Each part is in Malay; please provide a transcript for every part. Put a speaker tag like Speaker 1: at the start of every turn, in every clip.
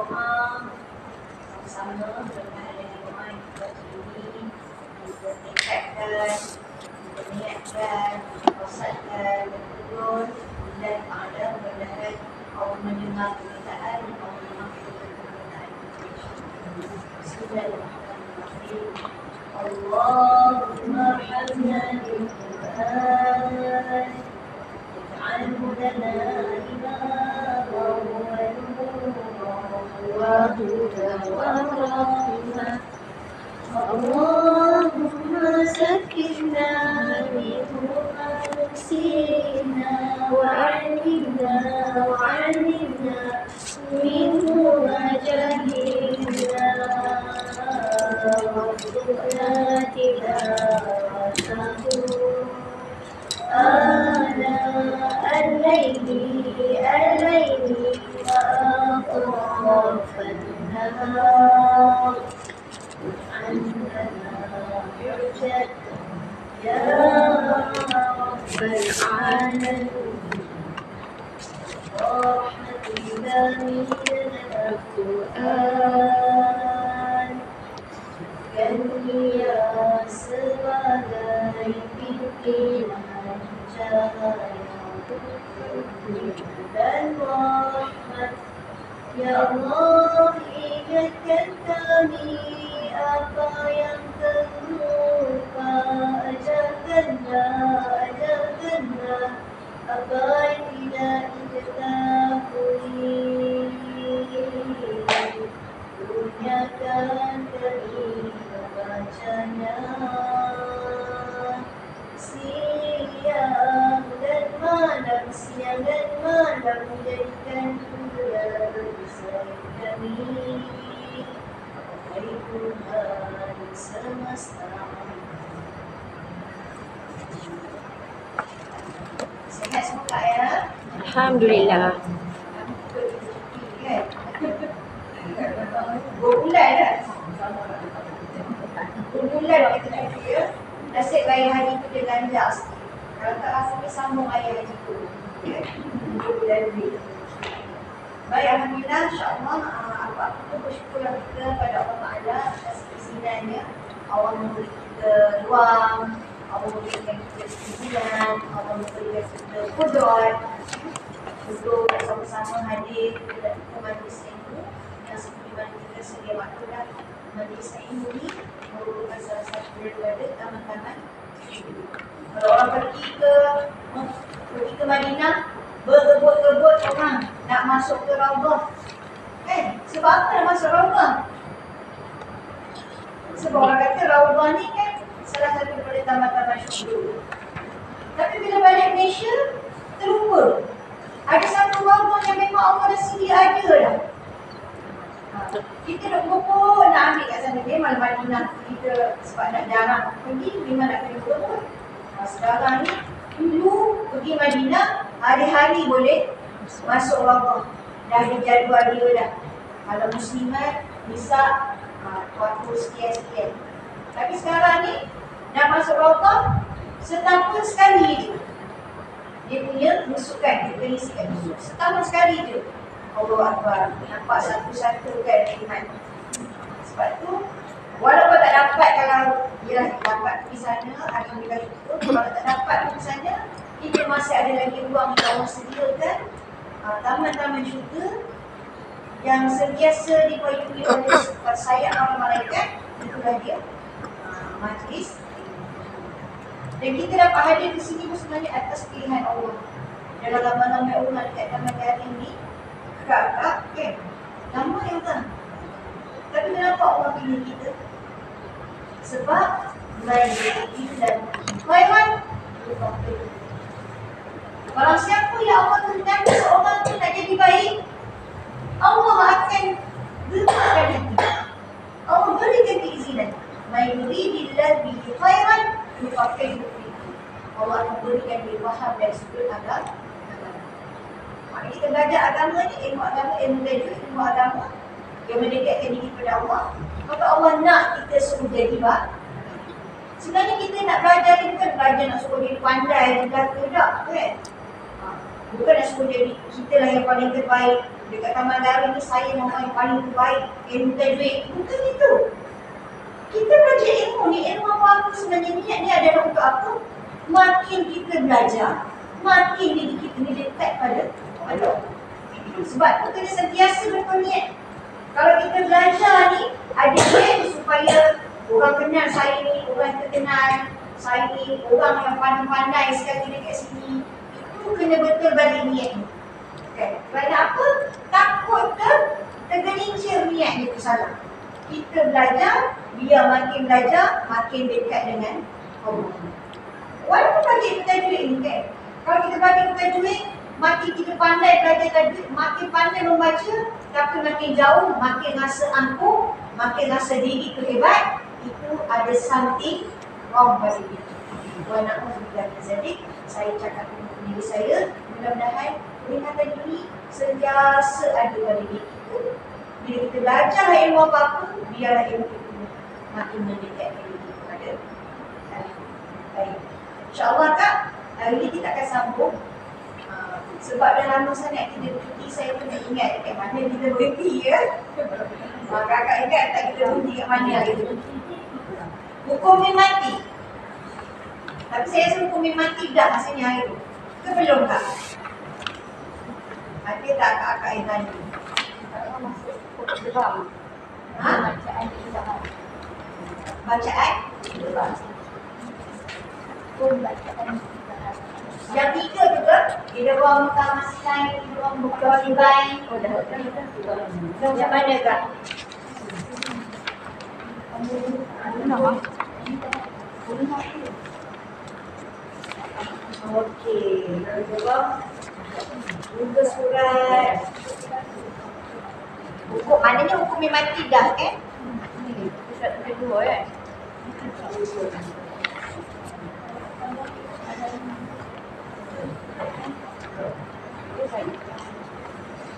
Speaker 1: doa sama-sama dengan adanya doa yang kita baca ini, kita tekadkan, kita niatkan, wasatkan dan turun dan pada mudah-mudahan Allah mendengar permintaan dan Allah mendengar permintaan. Bismillahirrahmanirrahim. Allahumma hamna bil Qur'an waj'alhu lana imaman wa hudan wa rahmah. Allahumma sakinna minhu anfusina wa'allimna minhu ma jahilna warzuqna tilawatahu ana al-layli wa atrafan nahar عندنا حجة يا رب العالمين رحمة الله من القرآن كاليا sebagai pimpinan cahaya dan rahmat. Ya Allah, ingatkan kami apa yang terlupa, ajarkanlah apa yang tidak diketahui. Kurniakan kami membacanya siang dan malam, menjadikan Dia bersama kami. Hai Tuhan semesta. Sehat semua ya?
Speaker 2: Alhamdulillah.
Speaker 1: Bulan dah. Bulan kita cuti ya. Nasib raya haji tu dia ganjar sikit. Kalau tak rasa dia sambung raya haji tu. Bulan ni. Baik, alhamdulillah, insya-Allah apa-apa tu bersyukurlah kita pada Allah Taala atas keizinannya. Allah memberi kita ruang, Allah memberikan kita keizinan, Allah memberikan kita kudrat untuk sama-sama hadir ke majlis ilmu yang seperti mana kita sedia maklumlah, majlis ilmu ini merupakan salah satu daripada taman-taman syurga. Kalau orang pergi ke Madinah, berebut-rebut orang nak masuk ke Raudhah. Sebab apa nak masuk Raudhah? Sebab orang kata Raudhah ni kan salah satu daripada taman-taman syurga. Tapi bila balik Malaysia, terlupa. Ada satu Raudhah yang memang Allah dah sedia ada dah. Kita nak berebut nak ambil kat sana. Memang Madinah kita sebab nak jarang pergi, memang nak kena berebut. Sekarang ni dulu pergi Madinah hari-hari boleh masuk Raudhah. Dah ada jadual dia dah. Kalau muslimat bisa waktu sekian-sekian. Tapi sekarang ni nak masuk Raudhah setahun sekali je. Dia punya musukan, dia punya isikan musuh. Setahun sekali je. Allah Akbar. Nampak satu-satu kan iman. Sebab tu walaupun tak dapat, kalau ialah dapat pergi sana, alhamdulillah syukur. Kalau tak dapat pergi sana, kita masih ada lagi ruang yang Allah sediakan taman-taman syurga yang sentiasa dipayungi oleh sayap para malaikat. Itulah dia majlis. Dan kita dapat hadir di sini pun sebenarnya atas pilihan Allah. Dalam ramai-ramai orang dekat taman jari ni, kakak kan, nama yang tak. Tapi kenapa Allah pilih kita? Sebab baik dan khairan lil-muttaqin. Barang siapa yang Allah kehendaki seorang tu nak jadi baik, Allah akan gerakkan hati. Allah berikan keizinan. May yuridillahu bihi khairan yufaqihuhu fid din. Allah akan berikan dia faham dan sudut agama. Maknanya kita belajar agama ni, ilmu agama, ilmu agama yang mendekatkan diri kepada Allah. Maka Allah nak kita suruh jadi baik. Sebenarnya kita nak belajar ni bukan belajar nak suruh jadi pandai dan belaka tak kan? Bukan nak suruh jadi kita lah yang paling terbaik dekat Taman Darul ni saya orang yang paling terbaik ilmu tajwid. Bukan itu. Kita belajar ilmu ni, ilmu apa sebenarnya niat ni adalah untuk apa? Makin kita belajar, makin diri kita ni dekat pada Allah. Sebab tu kena sentiasa berniat. Kalau kita belajar ni, ada niat supaya orang kenal saya ni, orang terkenal saya ni, orang yang pandai-pandai sekali dekat sini. Itu kena betul balik niat ni. Okay. Kerana apa? Takut tergelincir niat ni tu salah. Kita belajar, biar makin belajar, makin dekat dengan Allah. Walaupun bagi kita tajwid ni kan, kalau kita bagi kita tajwid, makin kita pandai belajar tajwid, makin pandai membaca, tapi makin jauh, makin rasa angkuh, makin rasa diri tu hebat, itu ada something wrong pada diri. Wa na'udzubillah min dzalik. Saya cakap untuk diri saya, mudah-mudahan peringatan ini sentiasa ada pada diri kita. Bila kita belajar ilmu apa-apa, biarlah ilmu itu makin mendekatkan diri kepada Allah. Baik. InsyaAllah Kak, hari ini kita akan sambung. Sebab dah lama sangat kita berhenti, saya pun nak ingat dekat mana kita berhenti ya. Kakak ingat tak kita berhenti kat mana hari itu? Hukum mati. Tapi saya rasa hukum mati dah rasanya hari itu. Ke belum Kak? Ada tak kakak yang tanya? Ha? Bacaan? Yang tiga tu ke? Idgham mutamassilain, idgham muqtaribain. Yang mana Kak? Okey. Idgham muka surat. Hukum, maknanya hukum mati dah kan? Surat kedua kan?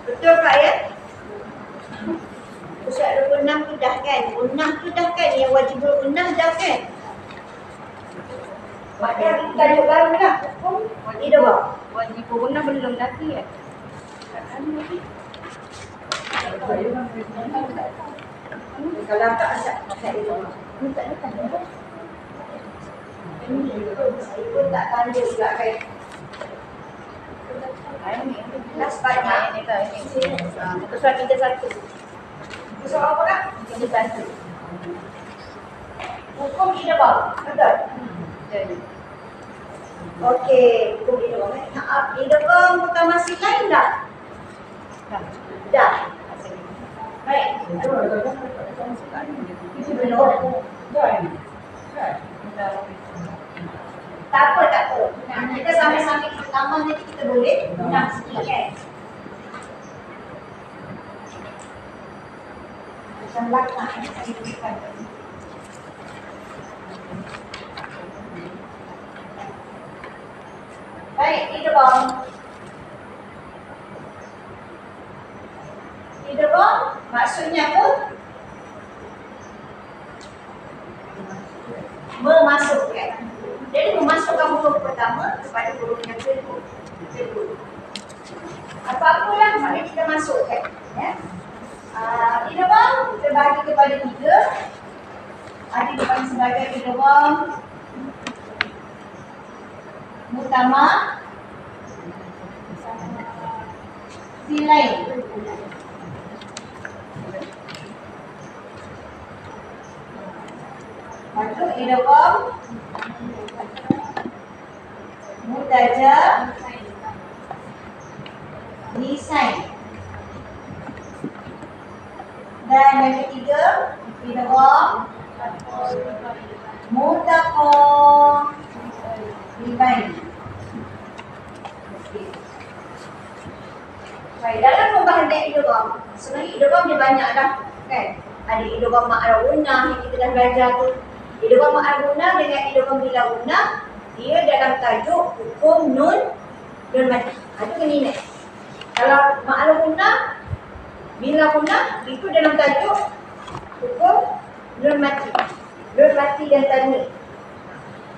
Speaker 1: Betul Kak ya? Surat 26 tu dah kan? 26 tu dah kan? Yang wajib 26 dah kan? Maknanya kita tajuk baru dah. Hukum idgham.
Speaker 2: Wajib pun belum lagi ya.
Speaker 1: Kalau tak asal idgham. Saya pun tak tanda juga kan. Last banyak.
Speaker 2: Muka surat 31.
Speaker 1: Soal apa Kak?
Speaker 2: 31.
Speaker 1: Hukum idgham. Betul? Okey, hukum idgham. Idgham mutamassilain dah? Dah. Baik. Itu belum. Tak apa, tak apa. Kita sambil-sambil kita tambah nanti kita boleh guna sikit kan. Macam belakang saya tunjukkan. Baik, idgham. Idgham maksudnya apa? Memasukkan. Jadi memasukkan huruf pertama kepada huruf yang kedua. Apa-apalah maknanya kita masukkan. Ya. Idgham kita bagi kepada 3. Ada dipanggil sebagai idgham mutama silain. Masuk idgham mutaja lisain. Dan yang ketiga idgham mutaqaribain. Baik, dalam pembahasan idgham, sebenarnya idgham dia banyak dah kan. Ada idgham ma'al gunnah yang kita dah belajar tu. Idgham ma'al gunnah dengan idgham bila gunnah, dia dalam tajuk hukum nun mati. Itu kena ingat. Kalau ma'al gunnah, bila gunnah, itu dalam tajuk hukum nun mati. Nun mati dan tanwin.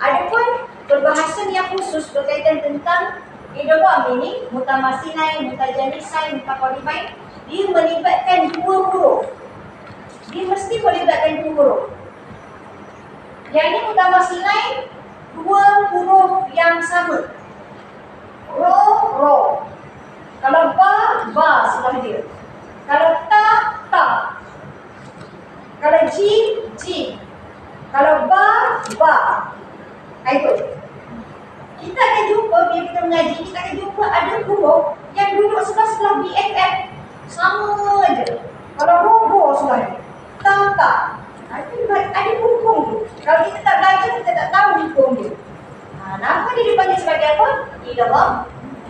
Speaker 1: Adapun perbahasan yang khusus berkaitan tentang idgham ini, mutamassilain, mutajanisain, mutaqaribain, dia melibatkan dua huruf. Dia mesti melibatkan dua huruf. Yang ini utama selain dua huruf yang sama. Ro, ro. Kalau ba, ba sebelah dia. Kalau ta, ta. Kalau ji, ji. Kalau ba, ba. Itu. Kita akan jumpa, bila kita mengaji, kita akan jumpa ada huruf yang duduk sebelah-sebelah BFF. Sama aja. Kalau ro, ro sebelah dia. Ta, ta. Ada hukum tu. Kalau kita tak belajar, kita tak tahu hukum dia. Kenapa dia dipanggil sebagai apa? Idgham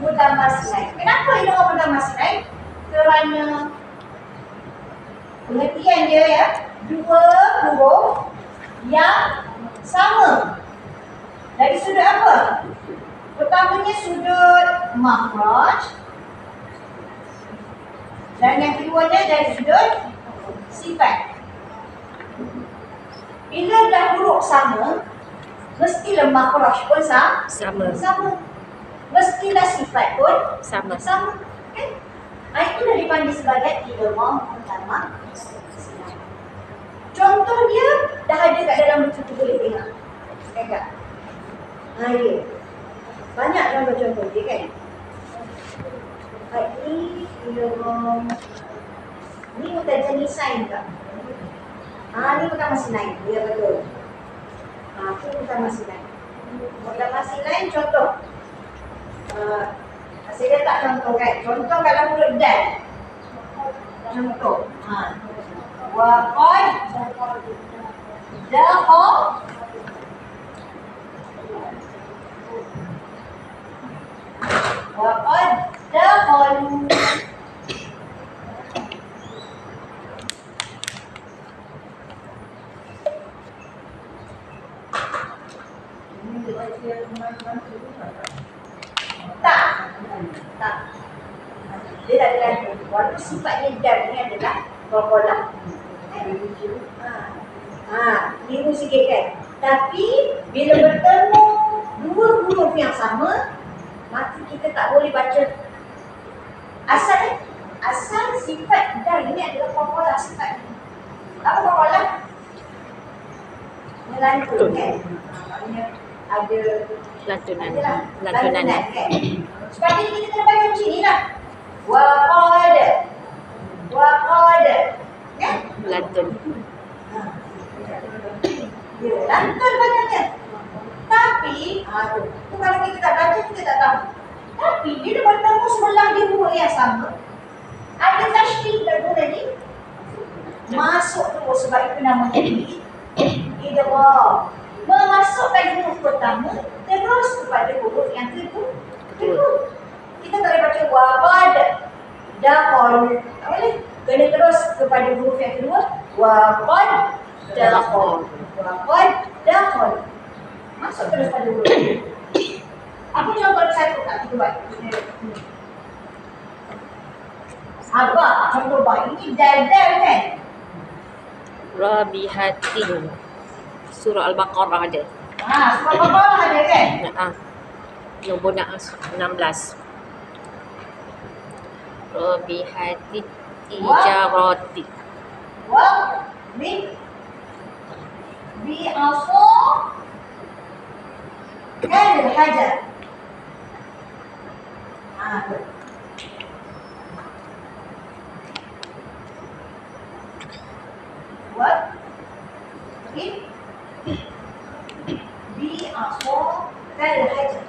Speaker 1: mutamassilai. Kenapa idgham mutamassilai? Kerana pengertian dia ya, dua huruf yang sama. Dari sudut apa? Pertamanya sudut makhraj. Dan yang keduanya dari sudut sifat. Bila dah huruf sama, mestilah makhraj pun sama. Mestilah sifat pun
Speaker 2: Sama.
Speaker 1: Kan? Itulah dipanggil sebagai idgham mutamassilai. Contoh dia dah ada kat dalam buku tu, boleh tengok. Kan? Ya. Banyak contoh-contoh dia kan. Ini idgham. Ni mutajanisain tak? Ni mutamassilai. Ya betul. Itu mutamassilai. Mutamassilai contoh. Saya letak contoh kan. Contoh kalau huruf dal. Contoh. Waqad dakha waqad dakhalu. Tak. Dia tak ada lagi. Walaupun sifatnya dal ni adalah qalqalah. Keliru sikit kan. Tapi bila bertemu dua huruf yang sama, maka kita tak boleh baca asal sifat dal ini adalah qalqalah sifat. Apa qalqalah? Melantun kan. Maknanya ada
Speaker 2: Lantunan.
Speaker 1: kan. Sebab ni kita kena baca macam ni lah. Waqad. Kan?
Speaker 2: Lantun.
Speaker 1: Lantun bacanya. Tapi, tu kalau kita tak baca, kita tak tahu. Tapi, bila bertemu sebelah dia huruf yang sama, ada tasydid pada tadi. Masuk terus, sebab itu namanya idgham. Memasukkan huruf pertama terus kepada huruf yang kedua. Kita tak boleh baca waqad dakhal. Tak boleh. Kena terus kepada huruf yang kedua. Waqad dakhal. Masuk terus pada huruf. Apa contoh satu tak kita buat? Abah, contoh bah. Ini dal-dal kan?
Speaker 2: Rabihatin. Surah Al-Baqarah ada.
Speaker 1: Surah Al-Baqarah ada kan?
Speaker 2: Nombor 16. Rabihatin tijarati.
Speaker 1: Bi'asa al-hajar. Bi'asa al-hajar.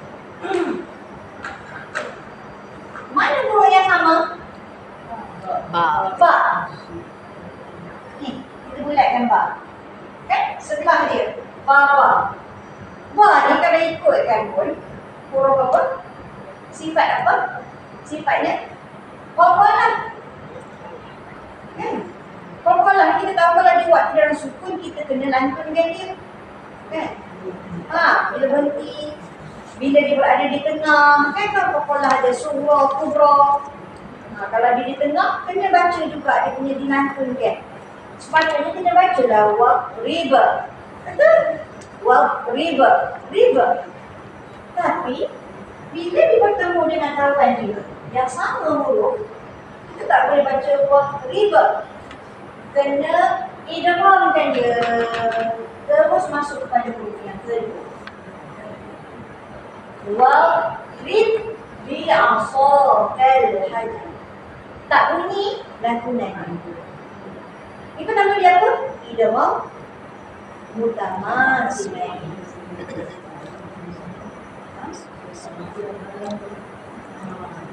Speaker 1: Mana huruf yang sama? Ba. Ni, kita bulatkan ba. Kan? Sebelah dia. Ba. Ba ni kalau ikutkan pun, huruf apa? Sifat apa? Sifatnya qalqalah. Kan? Qalqalah kita tahu kalau dia buat dalam sukun, kita kena lantunkan dia. Kan? Bila berhenti, bila dia berada di tengah, kan qalqalah ada surah, kubra. Kalau dia di tengah, kena baca juga dia punya dilantunkan. Sepatutnya kena baca lah waqriba. Betul? Waqriba. Tapi bila dia bertemu dengan kawan dia yang sama huruf, Kita tak boleh baca riba. Kena idghamkan dia. Terus masuk kepada huruf yang kedua. Wadrib bi'asakal hajar. Tak bunyi lantunan. Itu nama dia apa? Idgham mutamatsilain.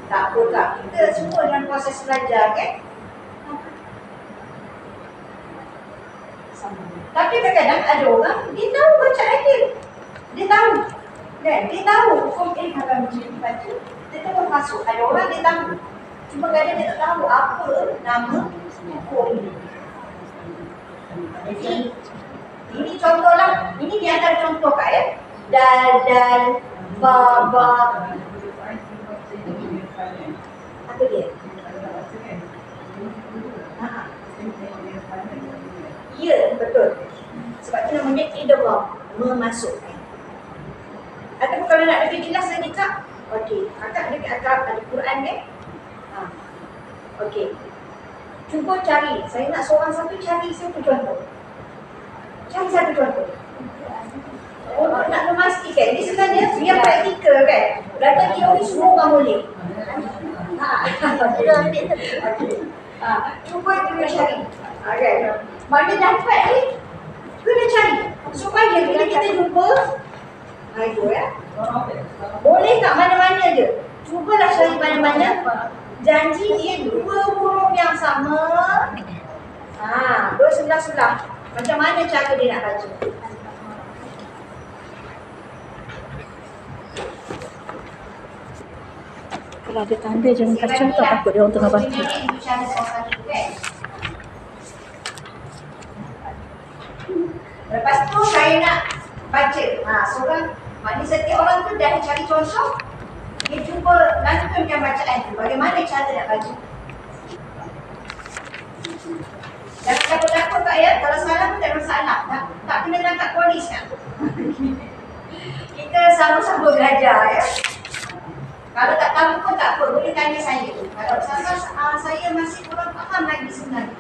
Speaker 1: Tak apa Kak, kita semua dalam proses belajar kan? Tapi kadang-kadang ada orang, dia tahu baca adil. Dia tahu. Kan? Dia tahu hukum A kalau macam dibaca, dia terus masuk. Ada orang dia tahu. Cuma kadang dia tak tahu apa nama hukum ini. Jadi, ini contohlah. Ini di antara contoh Kak ya. Dal, ba. Apa dia? Ya, betul. Sebab itu namanya idgham, memasukkan. Ataupun kalau nak lebih jelas lagi Kak, okey, Kakak ada Quran kan? Okey. Cuba cari, saya nak seorang satu cari satu contoh. Cari satu contoh. Nak memastikan, ini sebenarnya biar praktikal kan? Data teori semua orang boleh. Cuba kita cari. Okay. Mana dapat ni, kena cari. Supaya bila kita jumpa, itu ya. Boleh tak mana-mana je? Cubalah cari mana-mana. Janji dia dua huruf yang sama. Dua sebelah-sebelah. Macam mana cara dia nak baca?
Speaker 3: Kalau ada tanda jangan kacau tak takut dia orang tengah baca.
Speaker 1: Lepas tu saya nak baca. Seorang, maknanya setiap orang tu dah cari contoh. Dia cuba lantunkan bacaan tu. Bagaimana cara nak baca? Jangan takut-takut Kak ya. Kalau salah pun tak ada masalah. Tak kena tangkap polis kan? Kita sama-sama belajar ya. Kalau tak tahu pun tak apa, boleh tanya saya. Kalau saya masih kurang faham lagi sebenarnya.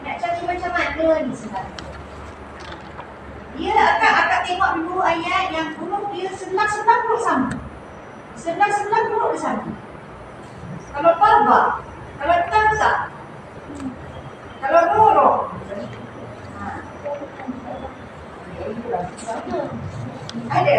Speaker 1: Nak cari macam mana ni sebenarnya. Dia akak tengok dulu ayat yang huruf dia sebelah-sebelah huruf sama. Sebelah-sebelah huruf sama. Kalau parba, kalau tata, kalau roro. Ada.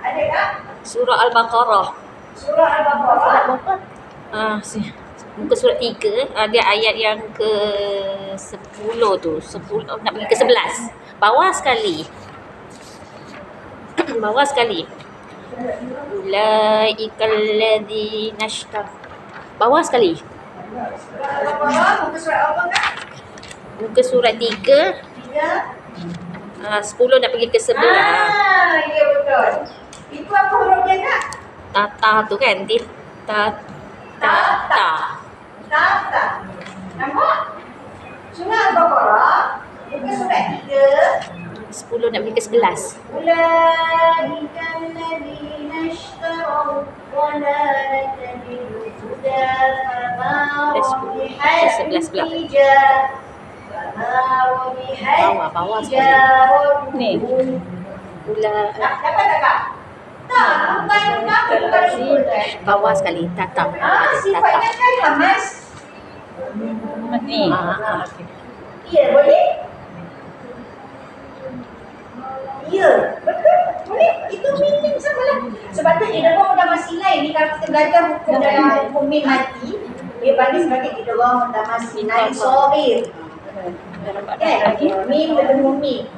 Speaker 1: Ada tak?
Speaker 2: Surah Al-Baqarah.
Speaker 1: Surah Al-Baqarah.
Speaker 2: Muka surat 3, ada ayat yang ke 10 tu. 10 nak pergi ke 11. Bawah sekali. Bawah sekali. Ulaikal ladzina ishtaraw. Bawah sekali.
Speaker 1: Surah Al-Baqarah, muka surat apa Kak?
Speaker 2: Muka surat 3, 10 nak pergi ke 11.
Speaker 1: Ya betul. Itu apa huruf dia Kak?
Speaker 2: Tata tu kan. Tata.
Speaker 1: Nampak? Surah Al-Baqarah, muka surat 3,
Speaker 2: 10 nak pergi ke 11.
Speaker 1: Ulaikal ladzina ishtaraw dhalalata bil huda fama rabihat tijaratuhum.
Speaker 2: Bawah sekali.
Speaker 3: Ni.
Speaker 2: Dapat
Speaker 1: tak Kak? Tak, bukan
Speaker 2: bawah sekali. Tata.
Speaker 1: sifatnya kan hamas.
Speaker 3: Ni.
Speaker 1: Ya, boleh? Ya, betul. Boleh. Itu meaning sama lah. Sebab tu idgham mutamatsilain ni kalau kita belajar hukum dalam hukum mim mati, dia panggil sebagai idgham mutamatsilain shaghir. Kan? Mim bertemu mim.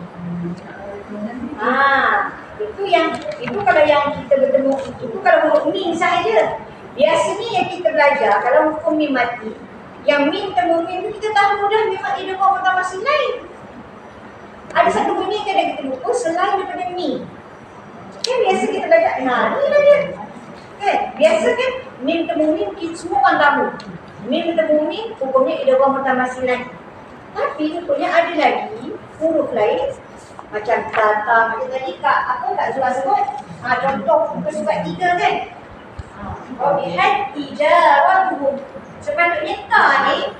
Speaker 1: Itu kalau yang kita bertemu itu kalau huruf mim sahaja. Biasanya yang kita belajar kalau hukum mim mati, Yang mim temu mim tu kita tahu dah memang idgham mutamasil lain. Ada satu bunyi yang kita lupa selain daripada mim. Kan biasa kita belajar, ni lah dia. Kan? Biasa kan mim temu mim kita semua orang tahu. Mim temu mim hukumnya idgham mutamasil lain. Tapi rupanya ada lagi huruf lain macam tata macam tadi Kak Zura sebut. Contoh muka surat 3 kan. Lihat ijaratuhum. Sepatutnya ta ni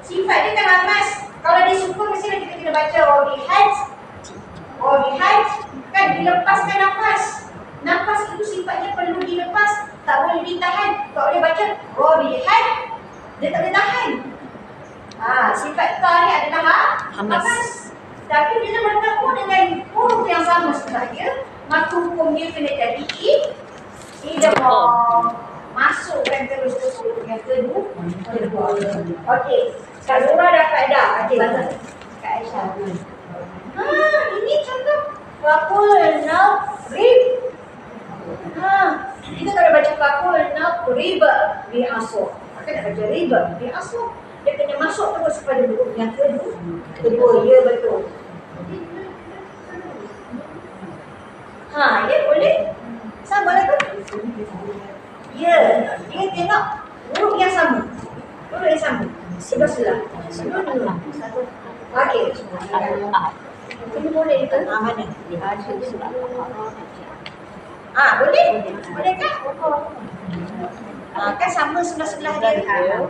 Speaker 1: sifat dia kan amas. Kalau dia sukun mesti kita kena baca lihat kan dilepaskan nafas. Nafas itu sifatnya perlu dilepas, tak boleh ditahan. Tak boleh baca lihat, dia tak boleh tahan. Sifat ta ni adalah hamas. Tapi bila bertemu dengan huruf yang sama setelah dia, maka hukum dia kena jadi idgham. Masukkan terus ke huruf yang kedua. Okey. Kak Zura dapat dah. Okey. Kak Aisyah. Ini contoh faqulna rib. Kita kalau baca faqulna riba bi asr. Maka nak baca riba bi asr. Dia kena masuk terus pada huruf yang kedua. Ya betul. Ya boleh. Sama lah tu. Ya, dia tengok huruf yang sama. Huruf yang sama. Sebelah. Okey. Ini boleh itu? Mana? Boleh? Boleh kan? Kan sama sebelah-sebelah dia.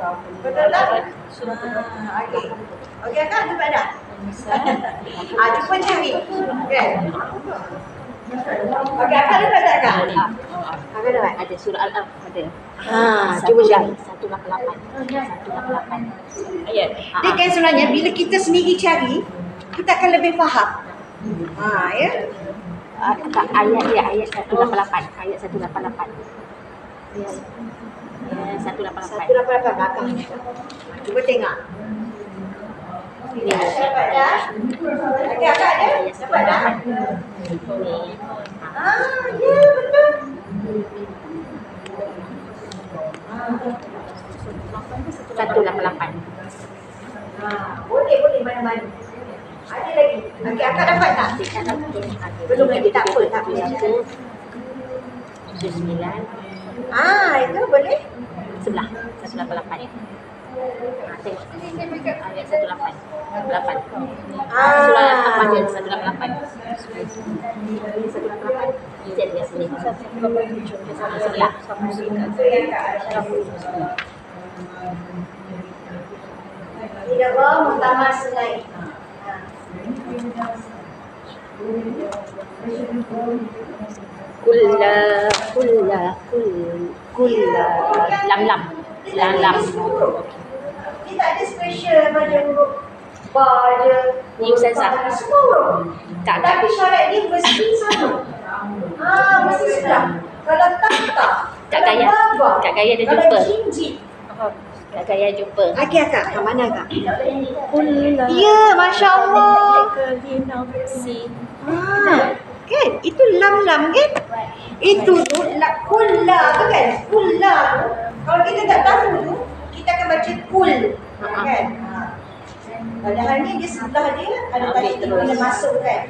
Speaker 1: Betul tak? Okey. Okey Kak, dapat dah? Cuba cari. Kan? Okey, Akak dapat tak Kak? Akak dapat?
Speaker 2: Ada surah Al-Alaq ada.
Speaker 1: Cuba cari.
Speaker 2: 188. Ayat.
Speaker 1: Dia kan sebenarnya bila kita sendiri cari, kita akan lebih faham. Ya.
Speaker 2: Ayat dia ayat 188. Ayat 188. Ya. 188.
Speaker 1: 188 belakang. Cuba tengok. Ini dapat dah. Okey, Akak ada? Dapat dah? Ya betul.
Speaker 2: 188.
Speaker 1: Boleh mana-mana. Ada lagi. Okey, Akak dapat tak? Belum lagi, tak apa.
Speaker 2: 9.
Speaker 1: Itu boleh.
Speaker 2: Sebelah 188. Tengok. Ayat 188. 8. Surah Al-Alaq dia 188. 188. Dia dia sini. Sebelah.
Speaker 1: Itu yang Kak Aisyah. Idgham mutamasil lain.
Speaker 2: Kulla lam.
Speaker 1: Dia tak ada special pada huruf ba je.
Speaker 2: Ni Ustazah.
Speaker 1: Semua huruf.
Speaker 2: Tak.
Speaker 1: Tapi syarat dia mesti sama. Mesti sebelah. Kalau tak.
Speaker 2: Kak Gaya. Kak Gaya dah jumpa.
Speaker 1: Kalau jinjit.
Speaker 2: Kak Gaya jumpa.
Speaker 1: Okey Kak, mana Kak? Ya, Masya Allah. Kan? Itu lam kan? Itu tu kulla tu kan? Kulla tu. Kalau kita tak tahu tu, kita akan baca kul. Kan? Padahal ni dia sebelah dia ada tadi tu kena masuk kan?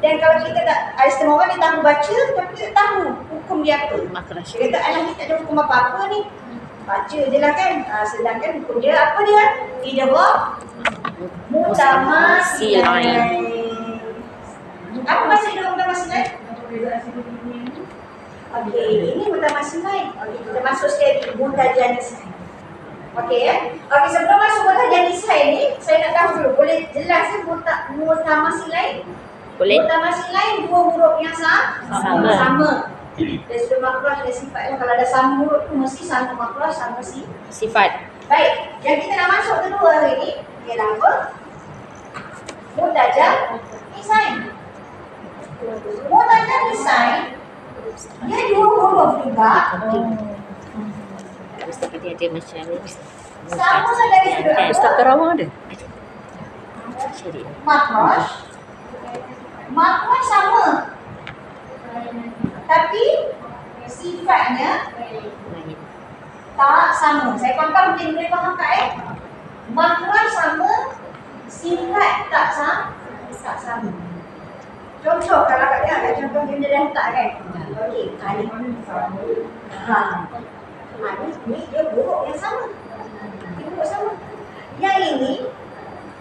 Speaker 1: Dan kalau kita tak, ada setengah orang dia tahu baca tapi tak tahu hukum dia apa. Dia kata alah ni tak ada hukum apa-apa ni. Baca je lah kan. Sedangkan hukum dia apa dia? Idgham mutamasil lain. Apa maksud idgham mutamasil lain? Okey, ini mutamasil lain. Okey, kita masuk sekali mutajanis. Okey ya. Okey, sebelum masuk mutajanis lain ni, saya nak tahu dulu. Boleh jelasin mutamasil lain?
Speaker 2: Boleh.
Speaker 1: Mutamasil lain dua huruf yang sama. Dan sudah makhraj dan sifat. Kalau ada sama huruf tu mesti sama makhraj, sama
Speaker 2: Sifat.
Speaker 1: Baik, yang kita nak masuk kedua hari ni ialah apa? Mutajanis. Mutajanis dia dua huruf juga.
Speaker 2: Ustaz dia ada macam
Speaker 1: Sama dari sudut
Speaker 3: Ustaz Karawang ada?
Speaker 1: makhraj sama. Tapi sifatnya tak sama. Saya faham mungkin boleh faham tak makhraj sama, sifat tak sama. Contoh kalau kat dia ada contoh benda dah letak kan. Okey, kali mana sama. Ni dia huruf yang sama. Dia huruf sama. Yang ini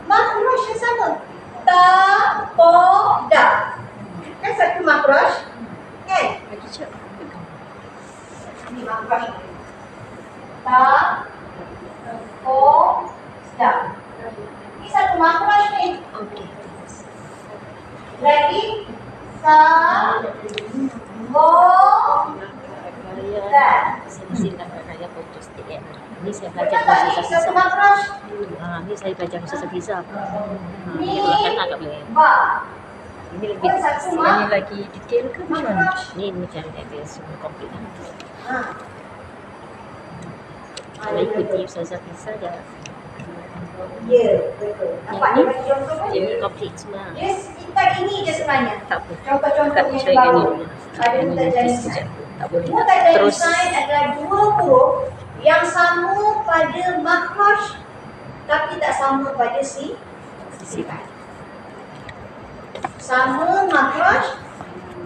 Speaker 1: makhraj yang sama. Ta, po, da. Kan satu makhraj kan? Ini makhraj. Ta, po, da. Ini satu makhraj ni.
Speaker 2: Okey.
Speaker 1: Lagi sa, bo, da.
Speaker 2: Sini nak saya foto sikit ya. Ni saya
Speaker 1: Betul
Speaker 2: belajar
Speaker 1: tak
Speaker 2: bahasa
Speaker 1: ni? Satu
Speaker 2: Sisa.
Speaker 1: makhraj.
Speaker 2: Ni saya belajar bahasa Sisa.
Speaker 1: Ni
Speaker 2: Ni belakang agak boleh.
Speaker 1: ba.
Speaker 2: Ini lebih
Speaker 1: Satu
Speaker 3: Ini lagi detail ke macam mana?
Speaker 1: makhraj.
Speaker 2: ni macam dia semua komplit.
Speaker 1: Ha.
Speaker 2: Kalau ikuti Ustazah Fisa dah.
Speaker 1: Ya, betul. Nampak dia bagi contoh kan?
Speaker 2: Jadi komplit semua.
Speaker 1: Dia sekitar ini je sebenarnya.
Speaker 2: Tak apa.
Speaker 1: Contoh-contoh
Speaker 2: Tak
Speaker 1: yang
Speaker 2: saya
Speaker 1: baru.
Speaker 2: ini.
Speaker 1: Ada
Speaker 2: Ini
Speaker 1: mutajani
Speaker 2: sekejap.
Speaker 1: sign.
Speaker 2: Tak boleh.
Speaker 1: Mutajani
Speaker 2: Terus
Speaker 1: sign adalah dua huruf yang sama pada makhraj tapi tak sama pada sifat. Sama makhraj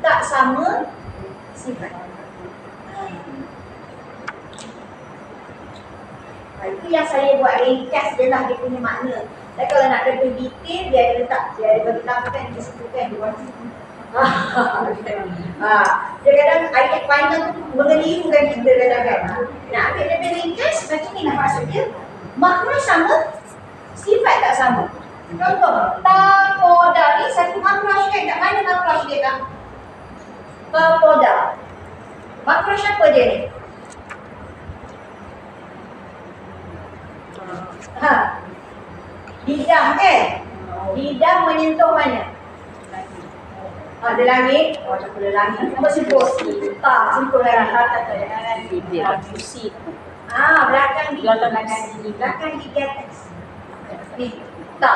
Speaker 1: tak sama sifat. Itu yang saya buat ringkas je lah dia punya makna. Dan kalau nak lebih detail, dia ada letak, dia ada bagi tahu kan, dia sebutkan di bawah situ. Dia kadang ayat panjang tu mengelirukan kita kadang-kadang. Nak ambil lebih ringkas, macam ni lah maksud dia. Makna sama, sifat tak sama. Contoh, tapoda ni satu makhraj kan? Kat mana makhraj dia tak? Tapoda. Makhraj apa dia ni? Lidah kan? Lidah menyentuh mana? Ada langit. Oh, tak boleh langit. Apa simpul? Tak, simpul lagi.
Speaker 2: bibir kursi.
Speaker 1: Belakang gigi. Belakang gigi atas. Ni. Ta.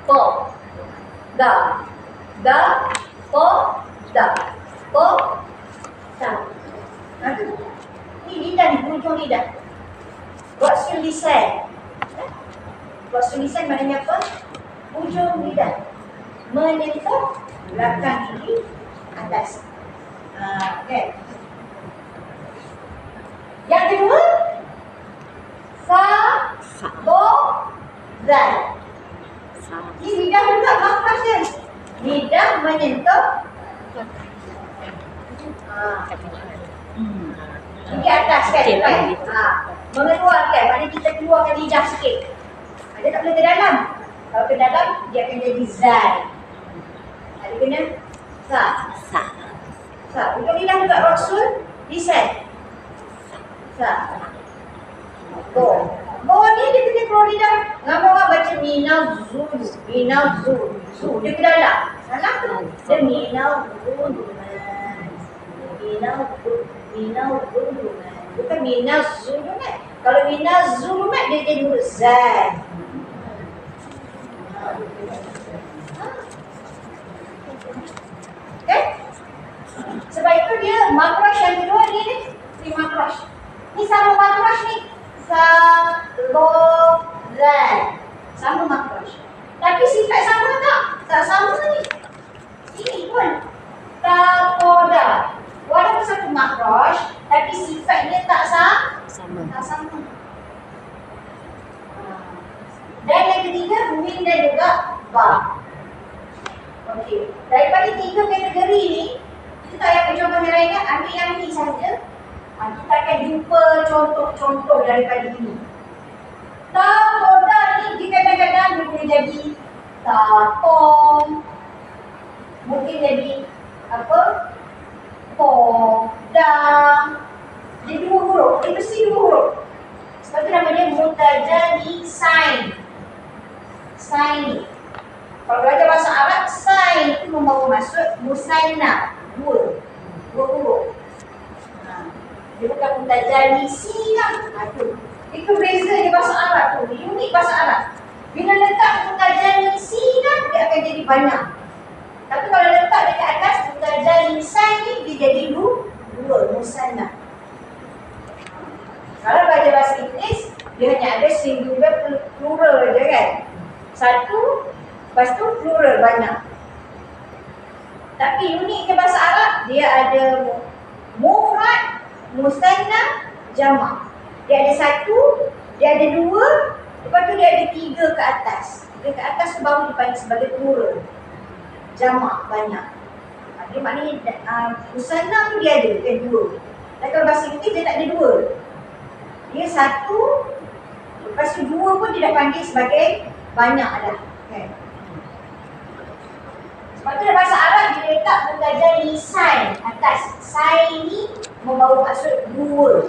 Speaker 1: Po. Da. Po. Da. Po. Da. Ni lidah ni, hujung lidah. Rasul lisan. Rasul lisan maknanya apa? Hujung lidah. Menyentuh belakang gigi atas. Okay. Yang kedua, sa, bo, zal. Ini lidah juga makhraj dia. Lidah menyentuh gigi atas kan?
Speaker 2: Okey lah,
Speaker 1: Kan?
Speaker 2: gitu.
Speaker 1: Mengeluarkan, maknanya kita keluarkan lidah sikit. Dia tak boleh ke dalam. Kalau ke dalam, dia akan jadi zal. Dia kena sa. Sa. Untuk lidah juga rasul, lisan. Sa. Bo. Bo ni dia kena keluar lidah. Ramai orang baca minazul. Zu. Dia ke dalam. Salah tu. Dia minazul. Bukan minazul. Kalau minazul dia jadi huruf zal. Kan? Sebab itu dia makhraj yang kedua ni ni makhraj. Ni sama makhraj ni. Sa, lo, zal. Sama makhraj. Tapi sifat sama tak? Tak sama ni. Ini pun. Tapoda. Walaupun satu makhraj, tapi sifatnya tak
Speaker 2: Sama.
Speaker 1: tak sama. Dan yang ketiga, min dan juga ba. Okey. Daripada tiga kategori ni, kita tak payah contoh yang lain kan? Ambil yang ni saja. Kita akan jumpa contoh-contoh daripada ini. Tapoda ni dia kadang-kadang dia boleh jadi tapong. Mungkin jadi apa? Poda. Dia dua huruf. Dia mesti dua huruf. Sebab tu nama dia mutajani sign. Sign ni. Kalau belajar bahasa Arab, sign itu membawa maksud musanna. Dua huruf. Dia bukan mutajani silah. Itu beza di bahasa Arab tu. Unik bahasa Arab. Bila letak mutajani silah, dia akan jadi banyak. Tapi kalau letak dekat atas mutajani sign ni, dia jadi dua musanna. singular plural je kan. Satu, lepas tu plural banyak. Tapi uniknya bahasa Arab, dia ada mufrad, musanna, jamak. Dia ada satu, dia ada dua, lepas tu dia ada tiga ke atas. Tiga ke atas tu baru dipanggil sebagai plural. Jamak banyak. Dia maknanya musanna tu dia ada, kan dua. Dan kalau bahasa Inggeris dia tak ada dua. Dia satu, lepas tu dua pun dia dah panggil sebagai banyak dah. Kan? Sebab tu dalam bahasa Arab dia letak buntajan lisan atas. Sai ni membawa maksud dua.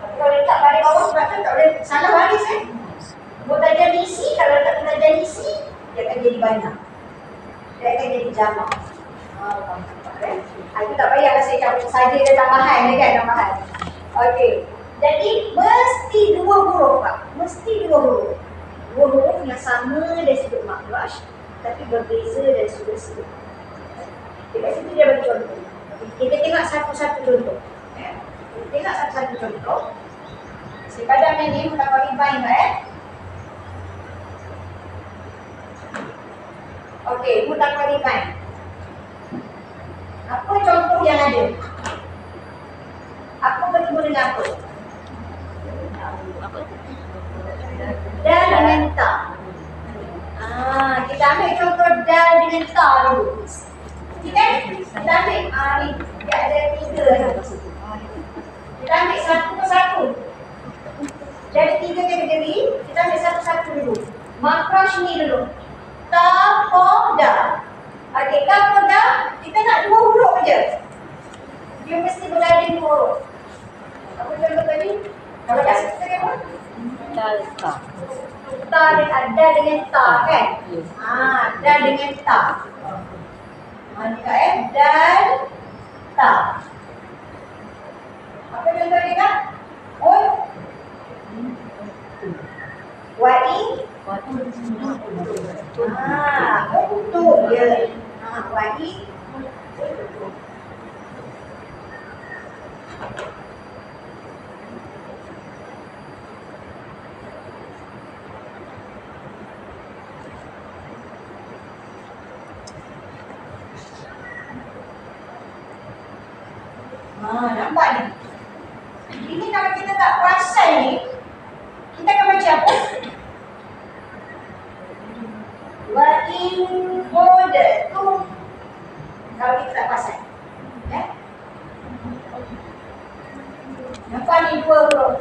Speaker 1: Tapi kalau letak pada bawah sebab tu tak boleh salah baris kan. Buntajan lisi, kalau letak buntajan lisi, dia akan jadi banyak. Dia akan jadi jamak. Itu tak payahlah saya campur saja dan tambahan ni kan, tambahan. Okey. Jadi mesti dua huruf Pak. Mesti dua huruf. Dua huruf yang sama dari sudut makhraj tapi berbeza dari sudut sebut. Dekat situ dia bagi contoh. Kita tengok satu-satu contoh. Kita tengok satu-satu contoh. Saya padamkan ni mutaqaribain Okey, mutaqaribain. Apa contoh yang ada? Apa bertemu dengan apa? Dal dengan ta. Kita ambil contoh dal dengan ta dulu. Kan? Kita ambil ni dia ada tiga ni. Kita ambil satu persatu. Dia ada tiga kategori. Kita ambil satu-satu dulu. Makhraj ni dulu. Ta, po, da. Okey, ta, po, da. Kita nak dua huruf je. Dia mesti berganding dua huruf. Apa contoh tadi? Kalau kat situ tadi apa?
Speaker 3: Ta.
Speaker 1: Ta dengan ta kan? Dal dengan ta. Ni kak dal, ta. Apa contoh dia kak? Wa'i. Untuk dia. Wa'i. Nampak ni? Ini kalau kita tak perasan ni, kita akan baca apa? Wa in qadtum. Kalau kita tak perasan. Nampak ni dua huruf.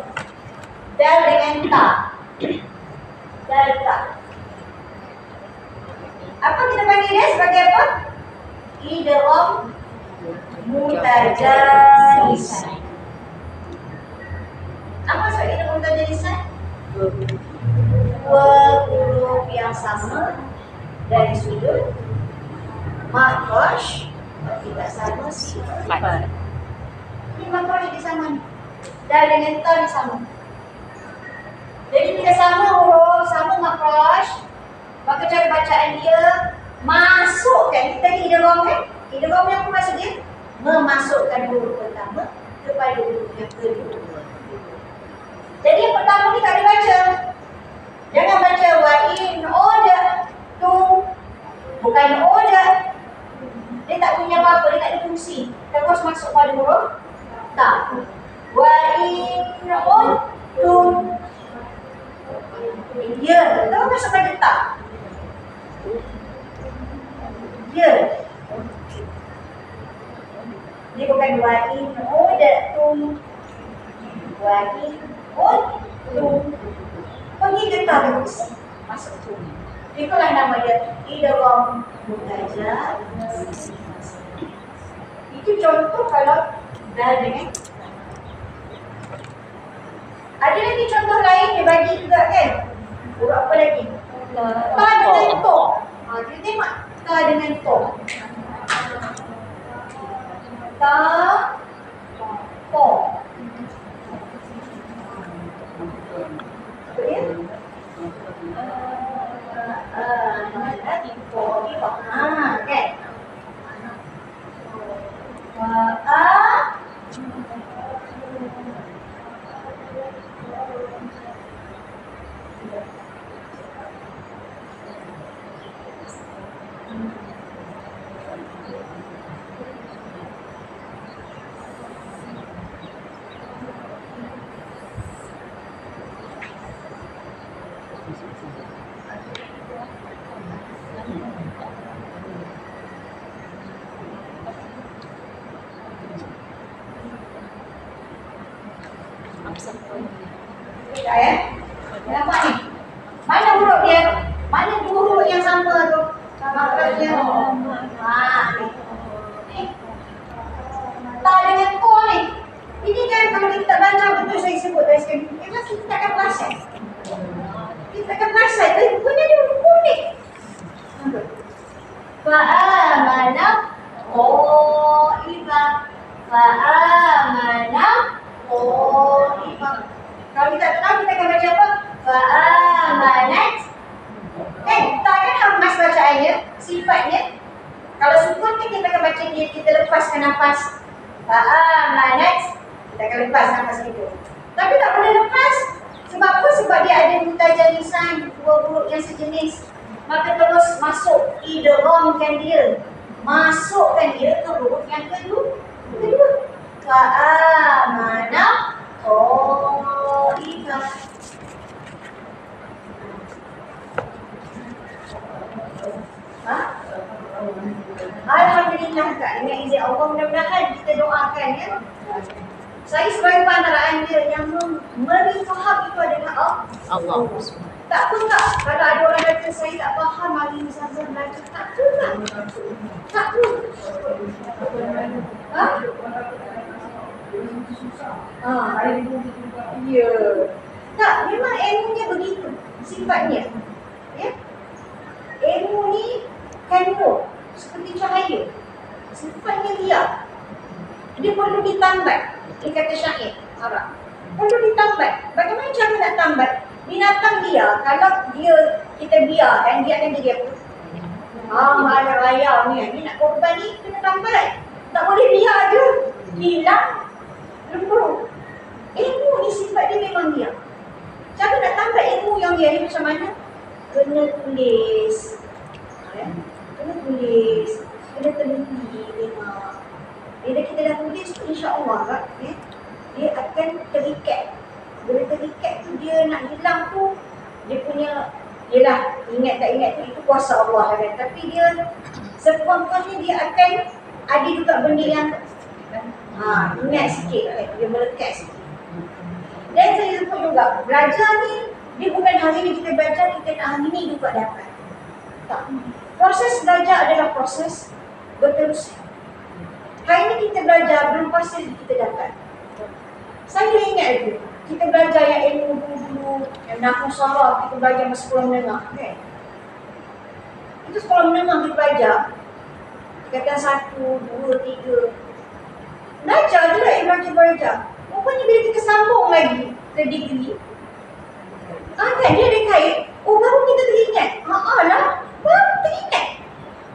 Speaker 1: Dal dengan ta. Dal ta. Apa kita panggil dia sebagai apa? Idgham mutajalisan. Apa maksud idgham mutajalisan? Dua huruf yang sama dari sudut makhraj tidak sama sifat. Ini makhraj dia sama ni. Dal dengan ta dia sama. Jadi bila sama huruf, sama makhraj, maka cara bacaan dia masukkan. Kita tadi idgham kan? Idgham yang apa maksud dia? Memasukkan huruf pertama kepada huruf yang kedua. Jadi yang pertama ni tak dibaca. Jangan baca wa in qadtum. Bukan order. Dia tak punya apa-apa, dia tak ada fungsi. Terus masuk pada huruf ta. Wa in qadtum. Ya, terus masuk pada ta. Ya. Dia bukan wa in qadtum. Wa in qadtum. Pergi ke ta terus. Masuk tu. Itulah nama dia idgham mutajal. Itu contoh kalau dah dengan. Ada lagi contoh lain dia bagi juga kan? Huruf apa lagi? Ta dengan to. Kita tengok ta dengan to. Ta, to. Apa dia? Kan? Sekejap ya. Nampak ni? Mana huruf dia? Mana dua huruf yang sama tu? Makrajnya. Ni. Ni. Ta dengan ko ni. Ini kan kalau kita tak baca betul saya sebut dari sekali. Memang kita tak akan perasan. Kita akan perasan. Tapi punya dia unik. Fa'amana qa'iba. Fa'amana qa'iba. Kalau kita tak tahu, kita akan baca apa? Fa'amanat. Kan? Tak kan hamas bacaannya, sifatnya. Kalau sukun kan kita akan baca dia, kita lepaskan nafas. Fa'amanat. Kita akan lepas nafas itu. Tapi tak boleh lepas. Sebab apa? Sebab dia ada mutajah lisan, dua huruf yang sejenis. Maka terus masuk idghamkan dia. Masukkan dia ke huruf yang kedua. Fa'amana qa'iba. Alhamdulillah Kak, dengan izin Allah mudah-mudahan kita doakan ya. Saya sebagai pantaraan dia yang memberi faham itu adalah
Speaker 2: Allah.
Speaker 1: tak apa Kak, kalau ada orang kata saya tak faham hari ni Ustazah belajar, tak apa Kak. Tak apa. Ya. Tak, memang ilmunya begitu sifatnya. Ya. Ilmu ni kan nur, seperti cahaya. Sifatnya liar. Dia perlu ditambat. Dia kata syair Arab. Perlu ditambat. Bagaimana cara nak tambat? Binatang liar, kalau kita biarkan, dia akan jadi apa? Ada raya ni nak korban ni kena tambat. Tak boleh biar je. Hilang. Lembut. Ilmu ni sifat dia memang liar. Cara nak tambat ilmu yang liar ni macam mana? Kena tulis. Kena tulis. Kena teliti memang. Bila kita dah tulis tu insya-Allah Kak, dia akan terikat. Bila terikat tu dia nak hilang tu dia punya, yelah ingat tak ingat tu itu kuasa Allah kan. Tapi dia sekurang-kurangnya dia akan ada juga benda yang ingat sikit kan, dia melekat sikit. Dan saya sebut juga belajar ni dia bukan hari ni kita belajar, kita nak hari ni juga dapat. Tak. Proses belajar adalah proses berterusan. Hari ni kita belajar, belum pasti kita dapat. Saya ingat lagi, kita belajar yang ilmu dulu-dulu, yang nahwu saraf, kita belajar masa sekolah menengah kan. Itu sekolah menengah kita belajar. Tingkatan 1, 2, 3. Belajar je lah belajar. Rupanya bila kita sambung lagi ke degree, kan dia ada kait, baru kita teringat. Baru teringat.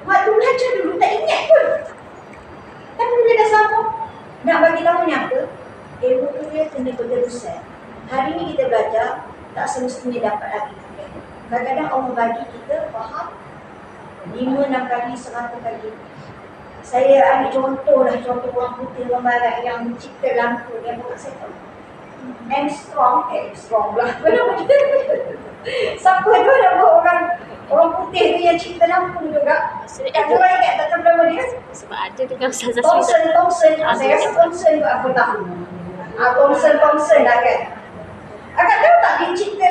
Speaker 1: Waktu belajar dulu tak ingat pun. Tapi bila dah sambung, nak bagi tahu ni apa? Ilmu tu dia kena berterusan. Hari ni kita belajar, tak semestinya dapat lagi. Kadang-kadang Allah bagi kita faham 5-6 kali, 100 kali. Saya ambil contoh orang putih, orang barat yang mencipta lampu yang bukan saya tahu. Armstrong lah. Kenapa kita? Siapa tu ada orang putih tu yang cipta lampu juga. Tak orang ingat tak tahu nama dia?
Speaker 2: Sebab ada dengan Ustazah
Speaker 1: Thomson. Saya rasa Thomson tu aku tahu. Thomson lah kan. Akak tahu tak dia cipta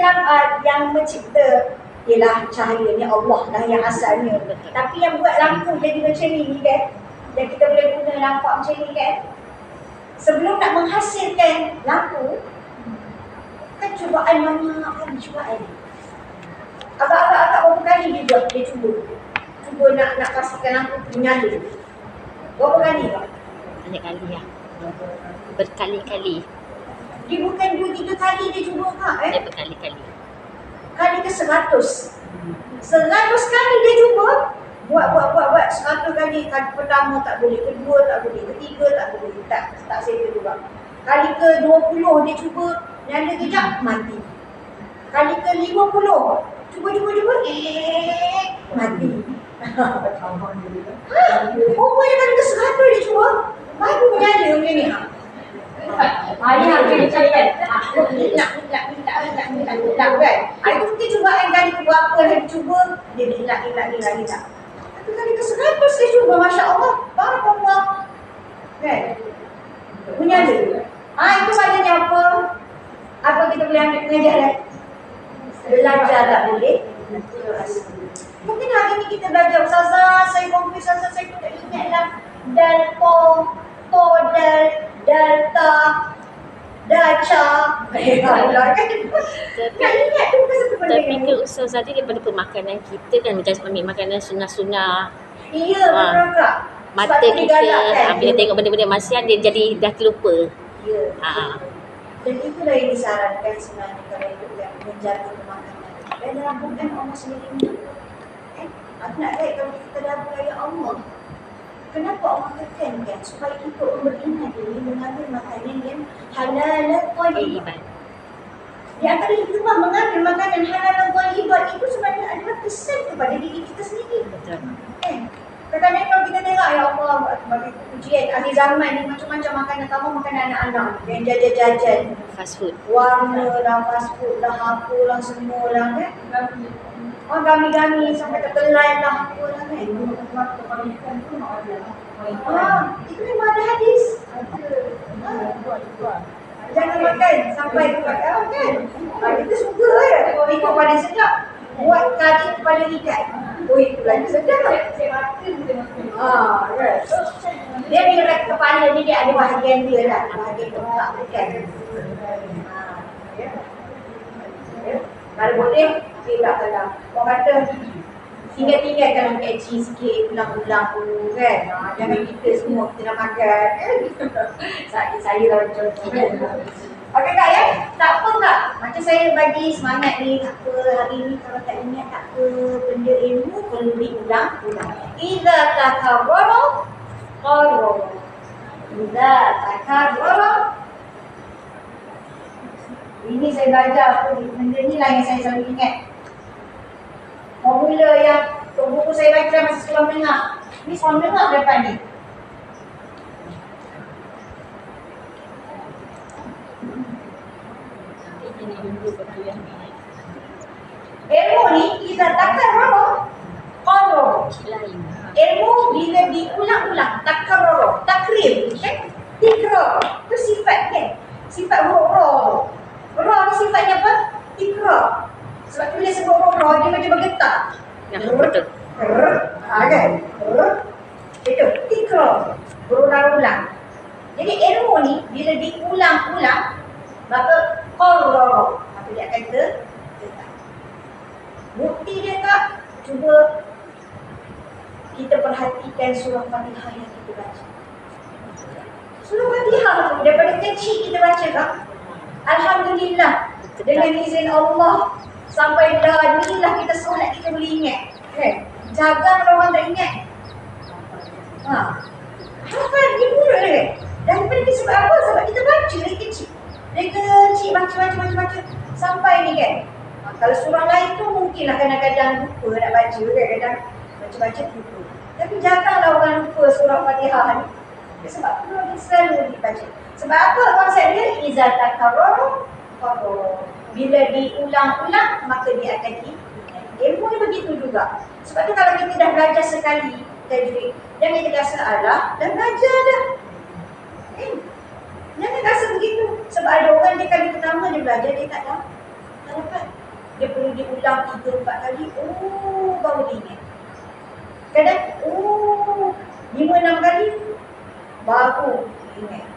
Speaker 1: yang mencipta ialah cahaya ni Allah lah yang asalnya. Tapi yang buat lampu jadi macam ni kan, dan kita boleh guna lampu macam ni kan. Sebelum nak menghasilkan lampu, kan cubaan banyak kan cubaan. Agak-agak berapa kali dia cuba nak pastikan lampu menyala. Berapa kali Pak?
Speaker 2: Banyak kali ya. Berkali-kali.
Speaker 1: Dia bukan 2-3 kali dia cuba Kak
Speaker 2: Dia berkali-kali.
Speaker 1: Kali ke 100. 100 kali dia cuba. Buat 100 kali. Kali pertama tak boleh, kedua tak boleh, ketiga tak boleh. Tak settle juga. Kali ke 20 dia cuba, nyala kejap mati. Kali ke 50 cuba mati. Pokoknya kali ke 100 dia cuba, baru menyala macam ni. Ini hampir macam kan. Minta kan. Itu mungkin cubaan kali cuba, dia hilang. Satu kali ke 100 dia cuba, Masya Allah. Barakallah. Kan? Menyala. Itu maknanya apa? Apa kita boleh ambil pengajaran? Belajar tak boleh. Mungkin hari ni kita belajar, Ustazah, saya confuse, Ustazah, saya tak ingat lah. Delta, delta, daca. Nak ingat tu bukan satu benda.
Speaker 2: Tapi ke Ustazah tadi daripada pemakanan kita kan, macam ambil makanan sunnah-sunnah.
Speaker 1: Iya, betul Kak.
Speaker 2: Mata
Speaker 1: Sebab
Speaker 2: kita
Speaker 1: kan?
Speaker 2: bila tengok benda-benda maksiat dia jadi dah terlupa.
Speaker 1: Ya.
Speaker 2: Ha.
Speaker 1: Dan itulah yang disarankan sebenarnya kalau itu yang menjaga pemakanan. Dan dalam Quran Allah sendiri aku nak lihat kalau kita tadabbur ayat Allah. Kenapa Allah tekankan supaya kita beringat ini mengambil makanan yang halal dan thayyiban. Di antara hikmah mengambil makanan halal dan thayyiban itu sebenarnya adalah pesan kepada diri kita sendiri.
Speaker 2: Betul.
Speaker 1: Kadang-kadang kalau kita tengok, ya Allah, bagi ujian akhir zaman ni macam-macam makanan, kamu makanan anak-anak yang jajan-jajan
Speaker 2: Fast food.
Speaker 1: warna lah, fast food lah, apa lah, semua lah kan. Gami-gami sampai tertelan lah, apa lah kan. Itu memang ada hadis. Jangan makan sampai kepada kan. Kita suka ya, ikut paling sedap. Buat kari kepada ikan. Itu lagi sedap. Dia bila kepala ni dia ada bahagian dia lah. Bahagian tempat ikan. Kalau boleh, dia tak kalah. Orang kata, tinggal-tinggal kalau kecil sikit, ulang-ulang dulu kan. Jangan kita semua kita nak makan. Saya lah contoh. Okey Kak ya, tak apa Kak. Macam saya bagi semangat ni, tak apa. Hari ni kalau tak ingat tak apa. Benda ilmu perlu diulang-ulang. Iza takarrara, qarrara. Iza takarrara. Ini saya belajar apa, benda ni lah yang saya selalu ingat. Formula yang buku saya baca masa sekolah menengah. Ni sekolah menengah depan ni. Ilmu ni kita takarrara, qarrara. Ilmu bila diulang-ulang, takarrara, takrir, kan? Tikrar. Itu sifat kan? Sifat huruf. Ra ni sifatnya apa? Tikrar. Sebab tu bila sebut huruf dia macam bergetar.
Speaker 2: Ya, betul.
Speaker 1: Kan? Itu tikrar. Berulang-ulang. Jadi ilmu ni bila diulang-ulang maka qarrara. Maka dia akan tetap. Bukti dia Kak, cuba kita perhatikan surah Fatihah yang kita baca. Surah Fatihah tu daripada kecil kita baca Kak. Alhamdulillah, dengan izin Allah sampai dah inilah kita solat kita boleh ingat. Kan? Jaga kalau orang tak ingat. Hafal di mulut dia kan? Daripada kita sebab apa? Sebab kita baca dari kecil. Dari kecil baca sampai ni kan. Kalau surah lain tu mungkinlah kadang-kadang lupa nak baca kan, kadang baca-baca lupa. Tapi janganlah orang lupa surah Fatihah ni. Sebab tu dia selalu dibaca. Sebab apa konsep dia? Iza takarrara, qarrara. Bila diulang-ulang maka dia akan diingat. Ilmu ni begitu juga. Sebab tu kalau kita dah belajar sekali tajwid, jangan kita rasa alah dah belajar dah. Jangan rasa begitu. Sebab ada orang dia kali pertama dia belajar dia tak dapat. Dia perlu diulang 3-4 kali. Baru dia ingat. Kadang 5-6 kali baru ingat.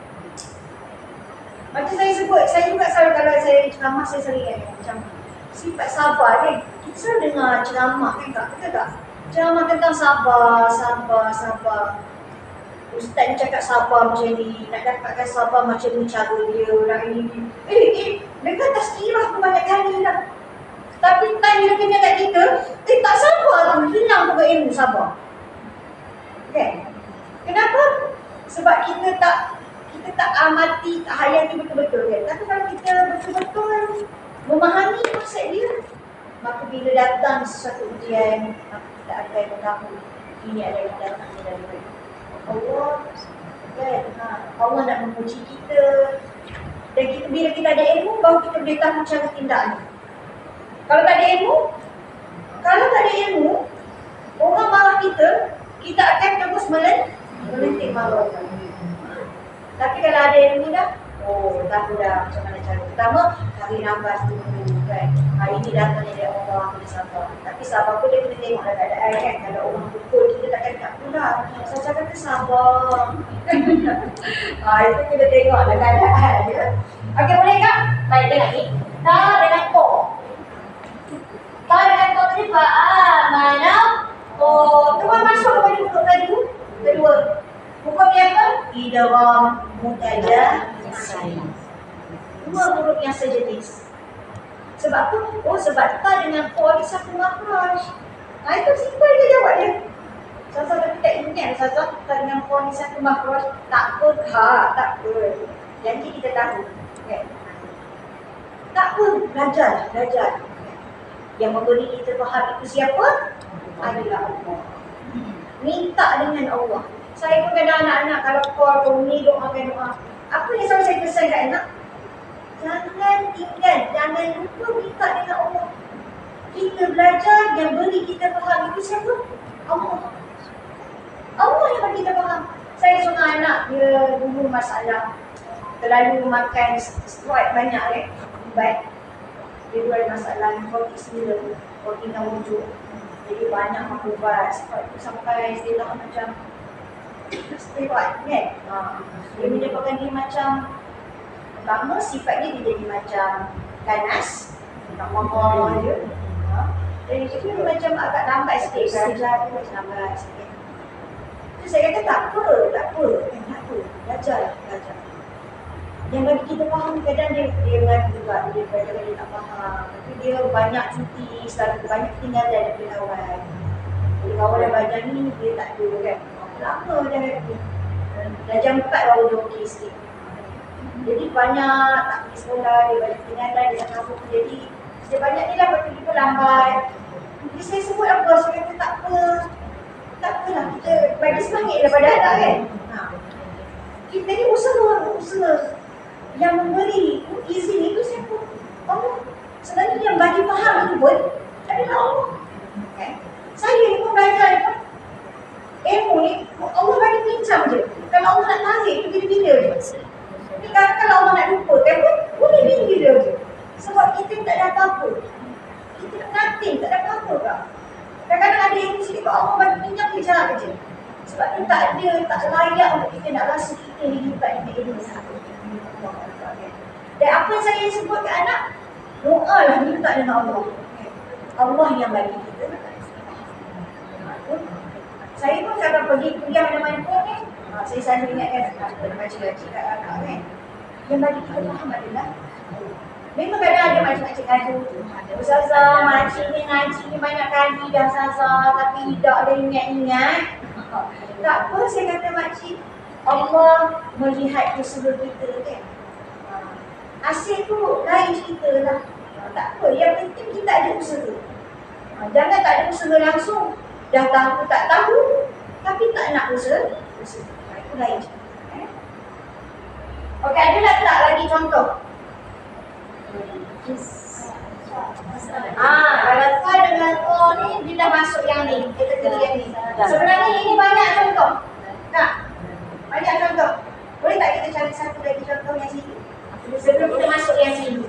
Speaker 1: Macam saya sebut, saya juga selalu kalau saya ceramah saya selalu ingat macam sifat sabar kan. Kita selalu dengar ceramah kan Kak, betul tak? Ceramah tentang sabar. Ustaz cakap sabar macam ni, nak dapatkan sabar macam ni cara dia, orang ini. Dekat tazkirah tu banyak kali dah. Tapi time bila kena kat kita, tak sabar tu, hilang tu ilmu sabar. Kan? Kenapa? Sebab kita tak amati, tak hayati betul-betul kan. Tapi kalau kita betul-betul memahami konsep dia, maka bila datang sesuatu ujian, maka kita akan mengetahui ini adalah datang dari Allah. Kan? Allah nak menguji kita. Dan kita, bila kita ada ilmu, baru kita boleh tahu cara tindak ni. Kalau tak ada ilmu, ada ilmu, orang marah kita, kita akan terus melentik marah. Tapi kalau ada ilmu dah, tahu dah macam mana cara. Pertama, tarik nafas dulu kan. Hari ni datangnya dia Allah, kena sabar. Tapi sabar pun dia kena tengok dah keadaan kan. Kalau orang pukul kita takkan tak pula. Saya kata sabar. Itu kita tengok dah keadaan dia. Okey, boleh tak? Baik, dengar ni. Ta dengan ko. Ta dengan ko tadi mana? Tu masuk kepada huruf kedua. Hukum dia apa? Idgham mutajanisai. Dua huruf yang sejenis. Sebab apa? Sebab ta dengan ko ni satu makhraj. Itu simple je jawab dia. Sasa tapi tak ingat Sasa ta dengan ko ni satu makhraj. Tak apa, tak apa. Janji kita tahu. Okay. Tak apa, belajar. Yang memberi kita faham itu siapa? Adalah Allah. Minta dengan Allah. Saya pun kadang anak-anak kalau call ni doakan doa. Apa yang selalu saya pesan kat anak? Jangan tinggal, jangan lupa minta dengan Allah. Kita belajar, yang beri kita faham itu siapa? Allah. Allah yang beri kita faham. Saya seorang anak, dia dulu masalah terlalu makan steroid banyak ubat. Dia dulu ada masalah kortina wujud. Jadi banyak makan ubat. Steroid tu sampai istilah macam steroid kan. Dia menyebabkan dia macam, pertama sifatnya dia jadi macam ganas, nak marah dia. Dan dia macam agak lambat sikit, belajar dia macam lambat sikit. So saya kata tak apa, belajar. Yang bagi kita faham, kadang dia mengadu juga, dia kadang dia tak faham. Tapi dia banyak cuti, selalu banyak tinggal dari kawan. Jadi kawan dah belajar ni, dia tak ada kan. Lama dah happy. Dah jam 4 baru dia okey sikit. Jadi banyak tak pergi sekolah, dia banyak tinggalan, dia tak mampu. Jadi dia banyak ni lah waktu kita lambat. Jadi saya sebut apa, saya kata tak apalah, kita bagi semangat daripada anak kan. Kita ni usaha. Yang memberi izin itu siapa? Allah. Sebenarnya yang bagi faham itu pun adalah Allah. Okay. Saya ni pun belajar ni pun ilmu ni Allah bagi pinjam je. Kalau Allah nak tarik tu bila-bila je. Tapi kalau Allah nak lupakan pun boleh bila-bila je. Sebab kita tak ada apa-apa. Kita nothing, tak ada apa-apa kak. Kadang-kadang ada ilmu sikit Allah bagi pinjam kejap je. Sebab tu tak layak untuk kita nak rasa kita dilibat dengan ilmu. Dan apa yang saya sebut ke anak, doa lah, minta dengan Allah. Allah yang bagi kita. Saya pun kalau pergi kuliah mana-mana pun ni, saya selalu ingatkan makcik-makcik kat anak kan. Yang bagi kita faham adalah, memang kadang ada makcik-makcik gaduh tu. Ustazah, makcik ni ngaji ni banyak kali dah Ustazah, tapi tak ada ingat-ingat. Tak apa, saya kata makcik, Allah melihat usaha kita kan. Hasil tu lain cerita lah. Tak apa, yang penting kita ada usaha. Jangan tak ada usaha langsung. Dah tahu tak tahu, tapi tak nak usaha. Itu lain cerita. Okey, ada tak lagi contoh? Kalau ta dengan ko ni, dia dah masuk yang ni. Kategori yang ni. Sebenarnya ini banyak contoh. Tak? Banyak contoh. Boleh tak kita cari satu lagi contoh yang sini? Sebelum kita masuk yang sini.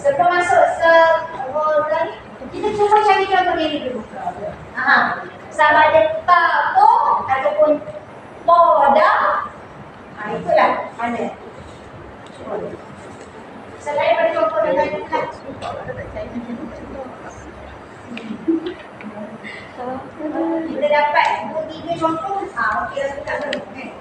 Speaker 1: Sebelum masuk tadi, kita cuba cari contoh yang ni dulu. Sama ada ta, ko ataupun po, da. Itulah mana. Selain daripada contoh dengan dekat. Kita dapat 2-3 contoh. Okey lah kita tak boleh.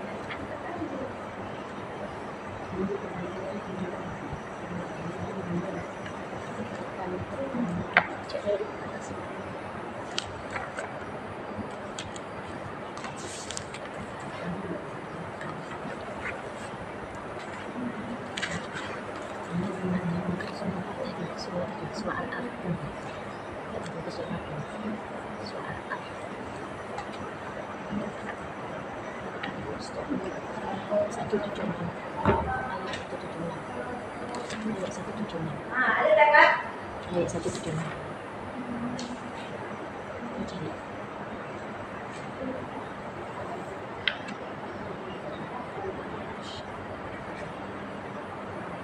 Speaker 1: Ada tak kak?
Speaker 2: Ayat 176.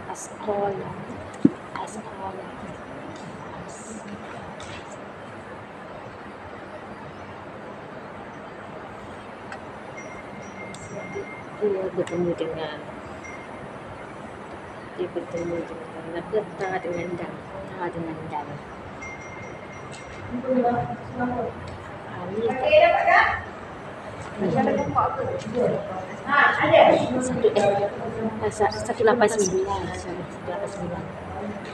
Speaker 2: Askola. Askola. Dia bertemu dengan ta dengan dal. Ta dengan dal. Ini
Speaker 1: Okey, dapat tak? Ada.
Speaker 2: 189.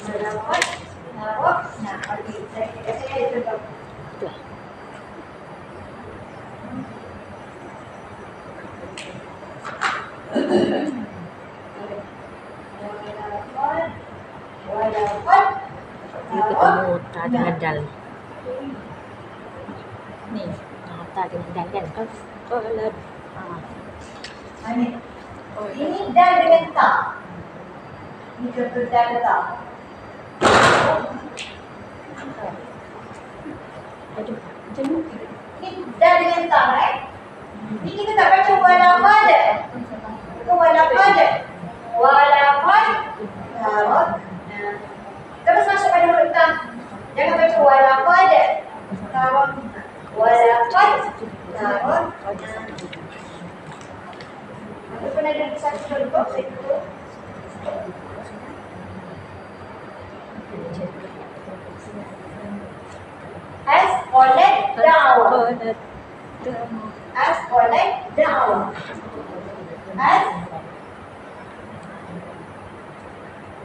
Speaker 1: Dapat. Nah, okey. Saya ada contoh.
Speaker 2: Betul. Dia bertemu ta dengan dal. Ni, ta dengan dal kan? Askola.
Speaker 1: Ini dal dengan ta. Ini contoh dal ta.
Speaker 2: Aduh, macam ni.
Speaker 1: Ini dal dengan ta, right? Ini kita tak baca walaqad. Itu walaqad. Walaqad. Tarok. Terus masuk pada huruf ta. Jangan baca walaqad. Tarok. Walaqad. Tarok. Aku pernah ada satu contoh, saya tutup. As collect down. As collect down. As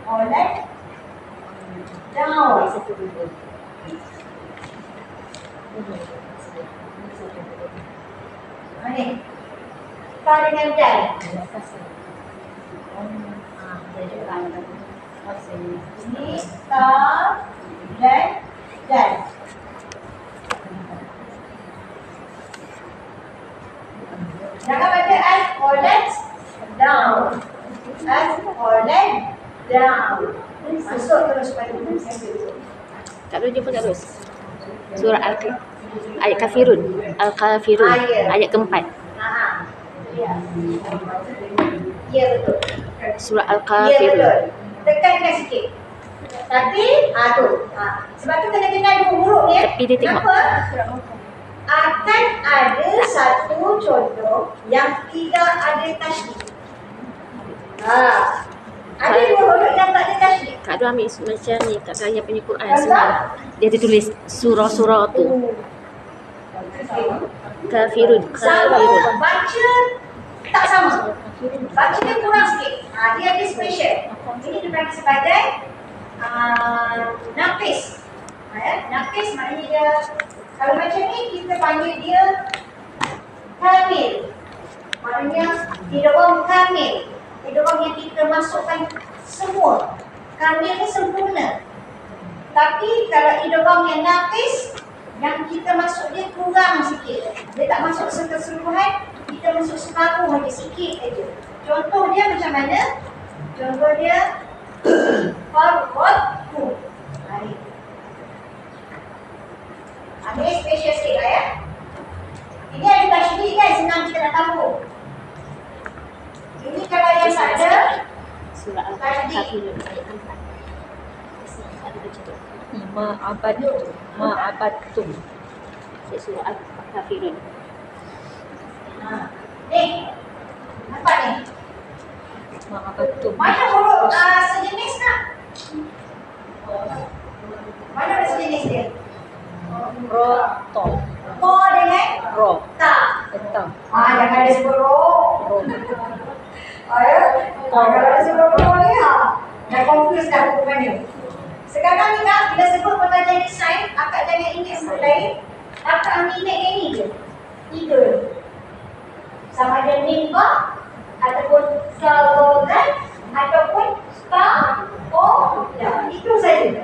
Speaker 1: collect down. Mana? Ta dengan dal. Ini ta dan dal. Jangan baca as collect down. As collect down. Masuk terus pada
Speaker 2: Kak Ros jumpa Kak Ros. Surah ayat Kafirun. Al-Kafirun. Ayat keempat.
Speaker 1: Ya. Ya betul.
Speaker 2: Surah
Speaker 1: Ya
Speaker 2: Al-Kafirun.
Speaker 1: betul. Tekankan sikit. Tapi, tu. Sebab tu kena dua huruf ni.
Speaker 2: Tapi dia tengok.
Speaker 1: Kenapa? Akan ada satu contoh yang tidak ada tasydid. Ada dua huruf yang tak ada tasydid.
Speaker 2: Kak Ros ambil macam ni Kak Kaya punya Quran semalam. Dia ada tulis surah-surah tu. Kafirun.
Speaker 1: Sama,
Speaker 2: Kafirun.
Speaker 1: baca tak sama. Baca dia kurang sikit. Dia ada special. Ini dipanggil sebagai nafis. Nafis maknanya dia, kalau macam ni kita panggil dia kamil. Maknanya idgham kamil. Idgham yang kita masukkan semua. Kamil ni sempurna. Tapi kalau idgham yang nafis, yang kita masuk dia kurang sikit. Dia tak masuk keseluruhan, kita masuk separuh aja, sikit aja. Contoh dia macam mana? Contoh dia farqatu. Ini special sikit lah ya. Ini ada tasydid kan, senang kita nak tahu. Ini kalau yang tak ada
Speaker 2: Surah Al-Kafirun ayat keempat. Ada macam tu. Ma'abadtum. Surah Al-Kafirun.
Speaker 1: Ni, nampak ni?
Speaker 3: Ma'abadtum.
Speaker 1: Mana huruf sejenis nak? Mana huruf sejenis dia?
Speaker 3: Roto.
Speaker 1: Ko dengan
Speaker 3: Ro.
Speaker 1: ta.
Speaker 3: Betul.
Speaker 1: Jangan ada sebut ro. Kalau ada sebut ro ni dah confuse dah hukum mana. Sekarang ni nak bila sebut kata jadi sign, akak jangan ingat sebut lain. Akak ambil ingat yang ni je. Tiga. Sama ada nimba ataupun sawogan ataupun spa ya, itu saja.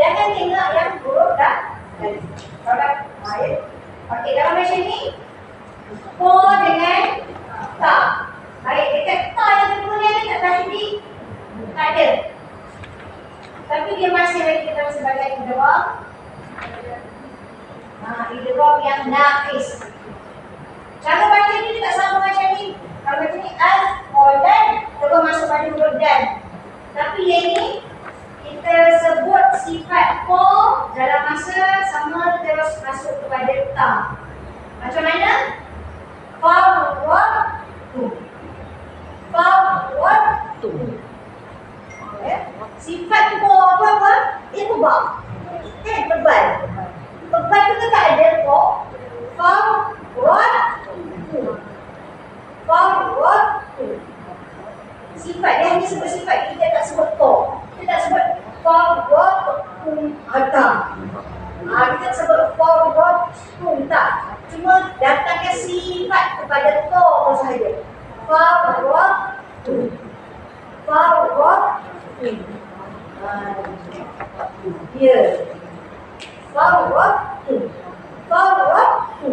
Speaker 1: Jangan tengok yang huruf dah. Kalau baik. Okey, dalam macam ni ko dengan ta. Baik, dekat ta yang kedua ni ada tak tasydid? Tak ada. Tapi dia masih lagi dalam sebagai idgham. yang naqis. Cara baca ni tak sama macam ni. Kalau macam ni al-qadan terus masuk pada huruf dan. Tapi yang ni kita sebut sifat ko dalam masa sama terus masuk kepada ta. Macam mana? Farwatu. Farwatu. Sifat ko apa? Itu ba. Kan tebal. Tebal kita tak ada ko. Farwatu. Farwatu. Sifat dia hanya sebut sifat, kita tak sebut ko. Kita tak sebut farwatu hatta. Kita sebut farwatu tak. Cuma datangkan sifat kepada ko sahaja. Farwatu. Farwatu. Ya. Farwatu. Farwatu.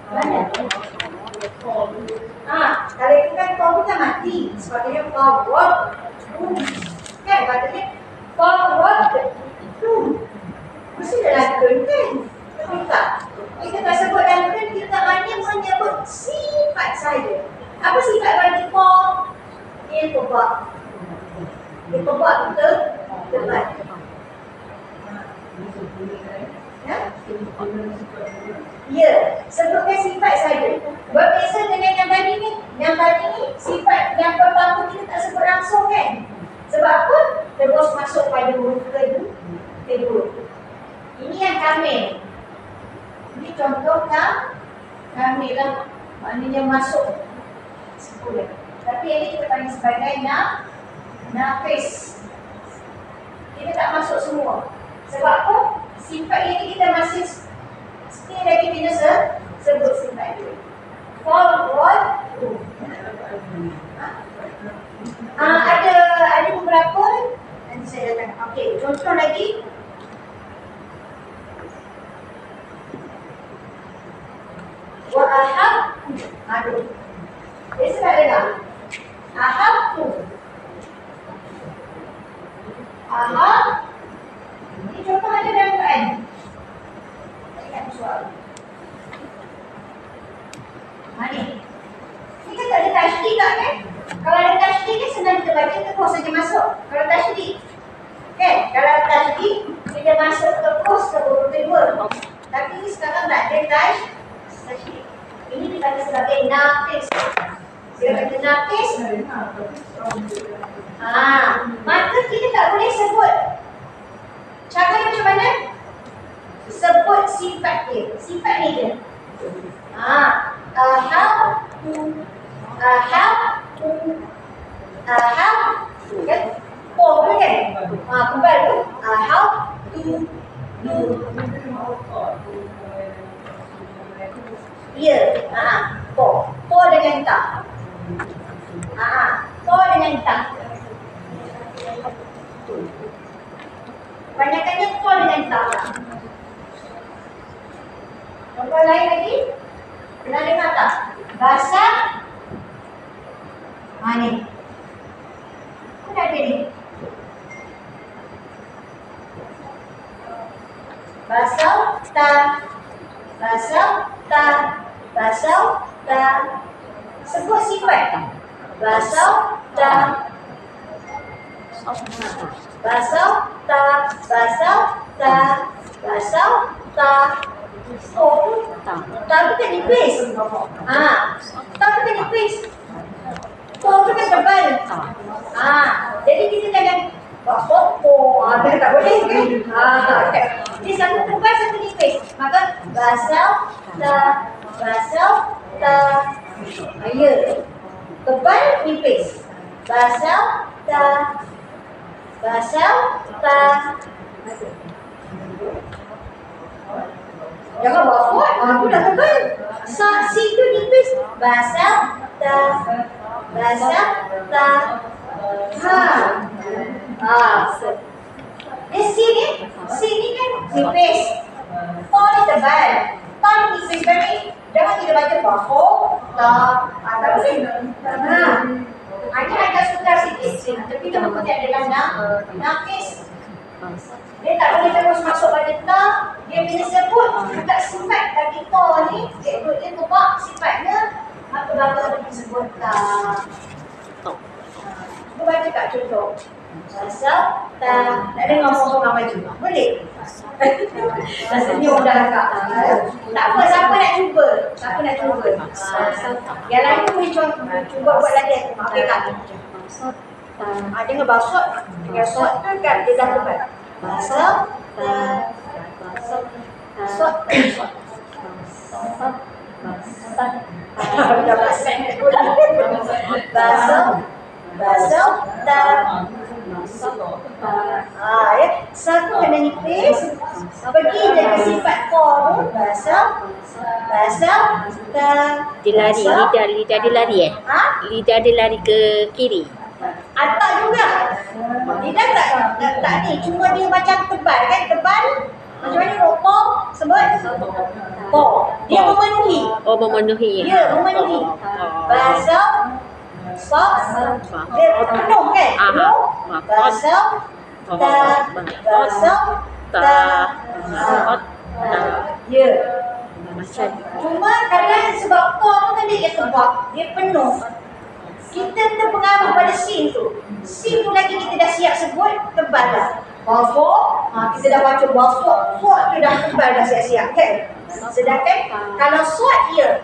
Speaker 1: Mana? Kalau itu kan kau kita mati. Sebabnya farwatu. Kan patutnya farwatu. Mesti dah lakon kan? Tapi tak. Kita tak sebut lakon, kita hanya menyebut sifat saja. Apa sifat bagi ko? Dia tebak. Dia tebak kita tebak. Ya, sebutkan sifat saja. Berbeza dengan yang tadi ni. Yang tadi ni sifat yang pertama kita tak sebut langsung kan? Sebab apa? Terus masuk pada huruf kedua. Ini yang kamil. Ini contoh kamil lah. Maknanya masuk sempurna. Tapi yang ini kita panggil sebagai naqis. Kita tak masuk semua. Sebab apa? Sifat ini kita masih still lagi kena sebut sifat itu. Farwatu. Ada beberapa nanti saya datang. Okey, contoh lagi. Wa ahabtu. Aduh. Biasa tak dengar. Ahabtu. Ahab. Ini contoh ada dalam Quran. Ingat soal. Mana? Kita tak ada tasydid tak kan? Kalau ada tasydid kan senang kita baca terus saja masuk. Kalau tasydid. Kan? Kalau tasydid kita masuk terus ke huruf kedua. Tapi ini sekarang tak ada tasydid. Ini dipanggil sebagai naqis. Dia kata naqis. Maka kita tak boleh sebut. Cara macam mana? Sebut sifat dia. Sifat ni dia. Ahabtu. Kan? Oh, kan? Kembali tu. Ahabtu. Ya. Po dengan tak. Po dengan tak. Banyakannya ko dengan tak. Contoh lain lagi. Pernah dengar tak? Basah. Ni. Mana ada ni? Basah tak. Basah tak. Basah tak. Sebut sifat. Basah tak. Basah tak. Basah tak. Basah tak. Oh, tak kita nipis. Tak kita nipis. Oh, tu kan tebal. Jadi kita jangan dia tak boleh kan? Jadi satu tebal, satu nipis. Maka basah tak. Basah tak. Ya. Tebal, nipis. Basah tak. Basah tak. Jangan bawa aku dah tebal. Si tu nipis. Basah tak. Basah tak. Sini kan nipis. To ni tebal. To ni nipis. Berarti jangan kita baca baho tak. Tak boleh. Ini agak sukar sikit. Tapi kita mengikuti adalah naqis. Dia tak boleh terus masuk pada ta. Dia bila sebut tak sifat bagi ta ni, iaitu dia tebak sifatnya, maka baru dia sebut ta. Cuba baca kat contoh. Basal ta. Nak dengar orang maju? Boleh? Rasanya dah agak. Tak apa, siapa nak cuba? Siapa nak cuba? Yang lain tu boleh cuba buat lagi. Okey tak? Dengan basut. Dengan sot tu kan dia dah tepat. Basal ta. Sot. Basal ta. Ya, satu kena nipis. Pergi je ke sifat ko tu. Basal ta.
Speaker 2: Dia lari, lidah dia lari Lidah dia lari ke kiri.
Speaker 1: Tak juga. Lidah tak ni. Cuma dia macam tebal kan. Tebal. Macam mana rokok sebut? Ko. Dia memenuhi.
Speaker 2: Oh, memenuhi.
Speaker 1: Ya, memenuhi. Basal. Sok. Dia penuh kan? Penuh. Basal. Ta. Basal. Ta. Ya. Cuma kadang sebab ko tu kan dia tebak. Dia penuh. Kita terpengaruh pada sin tu. Sin tu lagi kita dah siap sebut, tebal dah. Basok, kita dah baca basok. Suat tu dah tebal dah siap-siap kan. Sedangkan kalau suat dia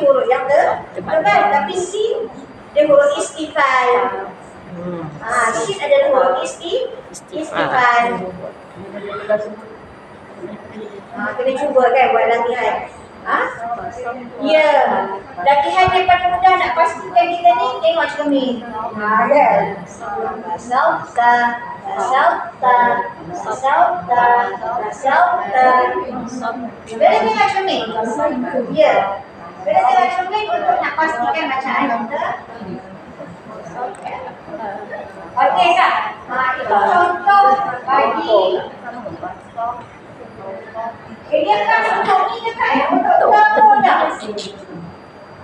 Speaker 1: huruf yang tebal. Tapi sin dia huruf istifal. Sin adalah huruf istifal. Kena cuba kan buat latihan. Ya, latihan yang paling mudah nak pastikan kita ni tengok cermin. Kan? Basal ta. Bila tengok cermin. Ya. Bila tengok cermin untuk nak pastikan bacaan kita. Okey tak? Itu contoh bagi dia kan untuk ni dekat untuk tahu dah.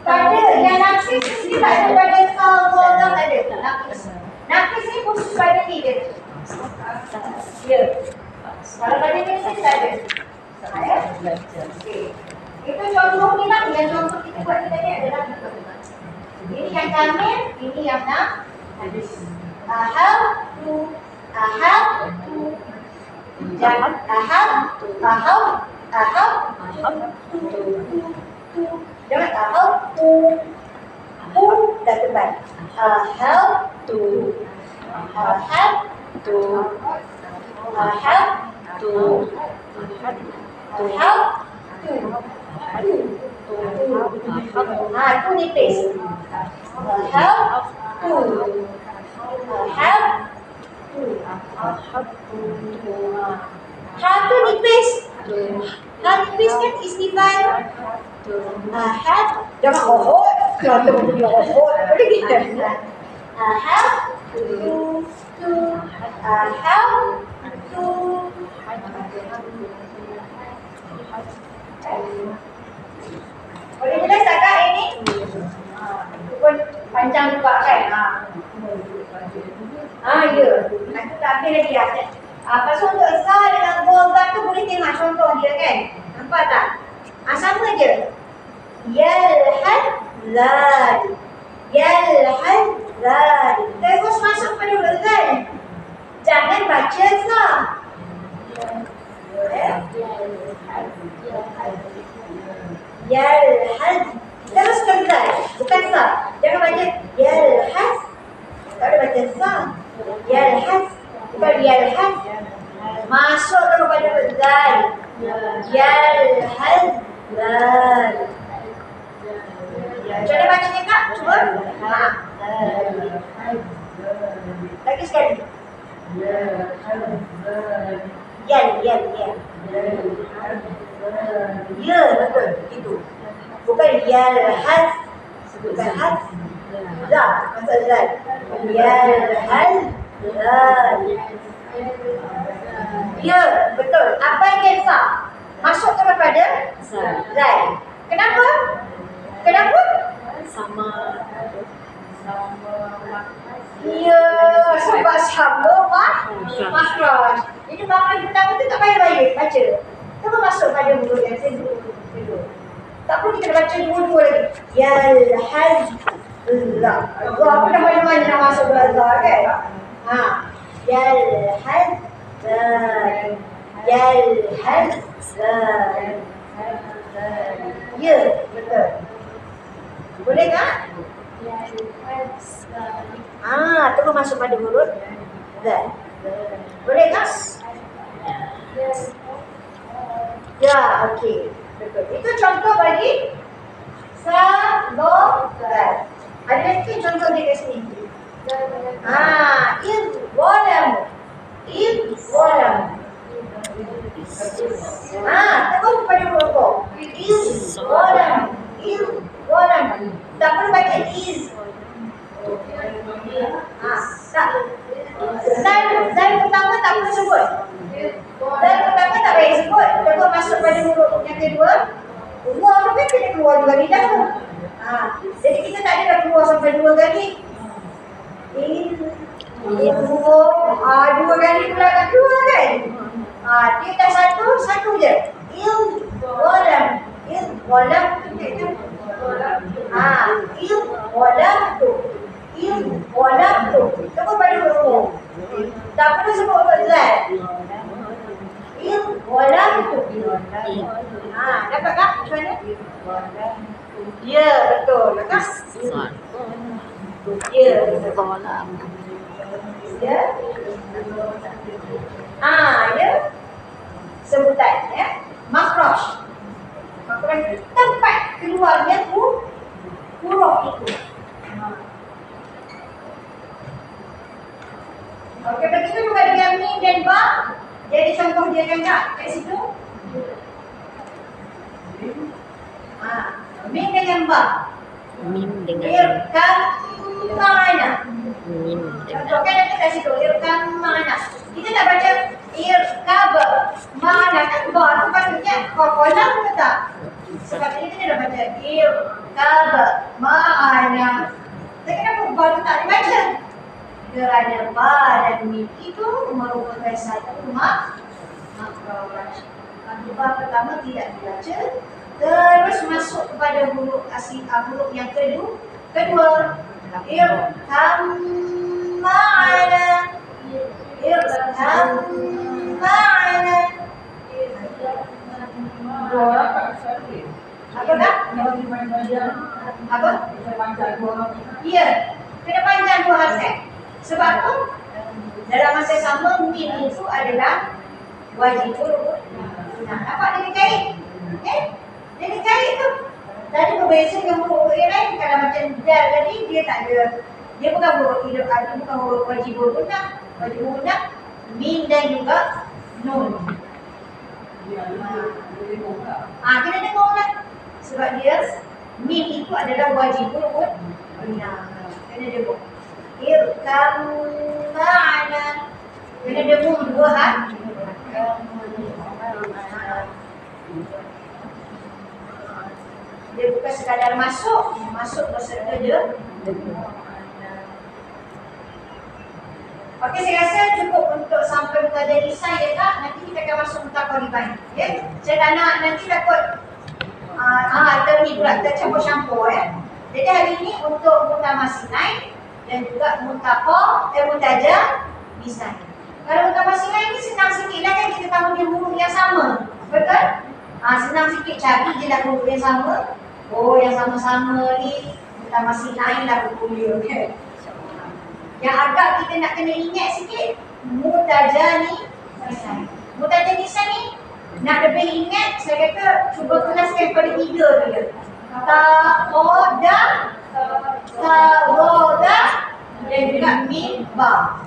Speaker 1: Pada yang nafis ni tak ada pada tahu tak ada. Nafis ni khusus pada ni je. Ya. Kalau pada ni tak ada. Ya. Okey. Itu contoh ni lah. Yang contoh kita buat ni tadi adalah ini yang kamil, ini yang nak. Ahal tu. Jangan aham jangan aham tu dah tebal. Aham tu tu nipis. Tu nipis. Nipis kan istifal. Jangan ohot. Jangan punya ohot. Boleh kita. Boleh jelas tak kak ini? Itu pun panjang juga kan? Ya. Nanti tak habis lagi ya. Pasal untuk za dengan gha tu boleh tengok contoh dia kan? Nampak tak? Sama je. Yalhad terus masuk pada huruf zal. Jangan baca za. Yalhad terus ke zal. Bukan za. Jangan baca yalhad. Tak ada baca za. Yalhad. Bukan yalhad. Masuk kepada huruf zal. Yalhad. Macam mana bacanya kak? Cuba. Lagi sekali. Yal. Ya, betul. Itu. Bukan yalhad. Bukan had. Zal. Maksud zal. Yalhad. Ya, betul. Apa yang dia masuk kepada zal. Kenapa?
Speaker 3: Sama.
Speaker 1: Ya, sebab sama makhraj. bangun pertama tu tak payah baca. Terus masuk pada mulut yang kedua. Tak perlu kita baca dua-dua lagi. Yalhazlah. Allah apa dah mana-mana nak masuk Allah kan? Ha. Yalhazlah. Yalhazlah. Ya, betul. Boleh tak? Terus masuk pada mulut. Zal. Boleh tak? Ya, okey. Betul. Itu contoh bagi sabar. Ada lagi contoh dia kat sini. Walam. Terus pada mulut. Walam. Tak perlu baca is. Tak. Zal pertama tak perlu sebut. Zal pertama tak payah sebut. Terus masuk pada huruf yang kedua. Umur tu kan kena keluar 2 kali dah. Jadi kita tak ada dah keluar sampai 2 kali. Dua kali pula tak keluar kan? Dia dah satu je. Walam tu kita. Walam tu. Terus pada huruf. Tak perlu sebut huruf Zal. Walam tu. Dapat tak? Macam mana? Ya, betul. Lepas? Ya, betul. Ya. Ya. Sebutan ya. Makhraj. Makhraj tempat keluarnya huruf itu. Okey, begitu juga dengan mim dan ba. Jadi contoh dia kan tak kat situ? Mim dengan ba.
Speaker 2: Mim dengan
Speaker 1: Irkam ma'ana.
Speaker 2: mim
Speaker 1: Contoh
Speaker 2: dengan
Speaker 1: kan ada kat situ, irkam ma'ana. Kita tak baca irkab ma'ana kan ba tu patutnya kolam ke tak? Sebab ini kita dah baca irkab ma'ana. Tapi kenapa ba tu tak dibaca? Kerana ba dan mim itu merupakan satu makhraj. Ba pertama tidak dibaca, terus masuk kepada huruf asli huruf yang kedua. Irham ma'ana. Irham ma'ana. Apa tak? Apa? Ya, kena panjang 2 harf. Sebab tu dalam masa sama mim itu adalah wajib huruf. Nampak dia dikait? Dia dikait tu. Tadi berbeza dengan huruf yang lain. Kalau macam dal tadi dia tak ada. Dia bukan huruf hidup, dia bukan huruf wajib huruf. Wajib huruf mim dan juga nun. Kena dengar lah. Sebab dia mim itu adalah wajib huruf. Kena dengar. Irkam ma'ana. Kena dengar 2 harf. Dia bukan sekadar masuk berserta dia. Okey, saya rasa cukup untuk sampai mukadah lisan ya tak? Nanti kita akan masuk mutaqariban. Ya. Saya tak nak nanti takut termi pula tercampur-campur ya. Jadi hari ini untuk mutamasilin dan juga mutajah lisan. Kalau mutamasilin ni senang sikit lah kan, kita tahu dia huruf yang sama. Betul? Senang sikit cari je lah huruf yang sama. Yang sama-sama ni mutamasilin lah kuliah kan. Yang agak kita nak kena ingat sikit, mutajah lisan. Mutajah lisan ni nak lebih ingat, saya kata cuba kelaskan pada 3 dia. Taroda dan juga mimba.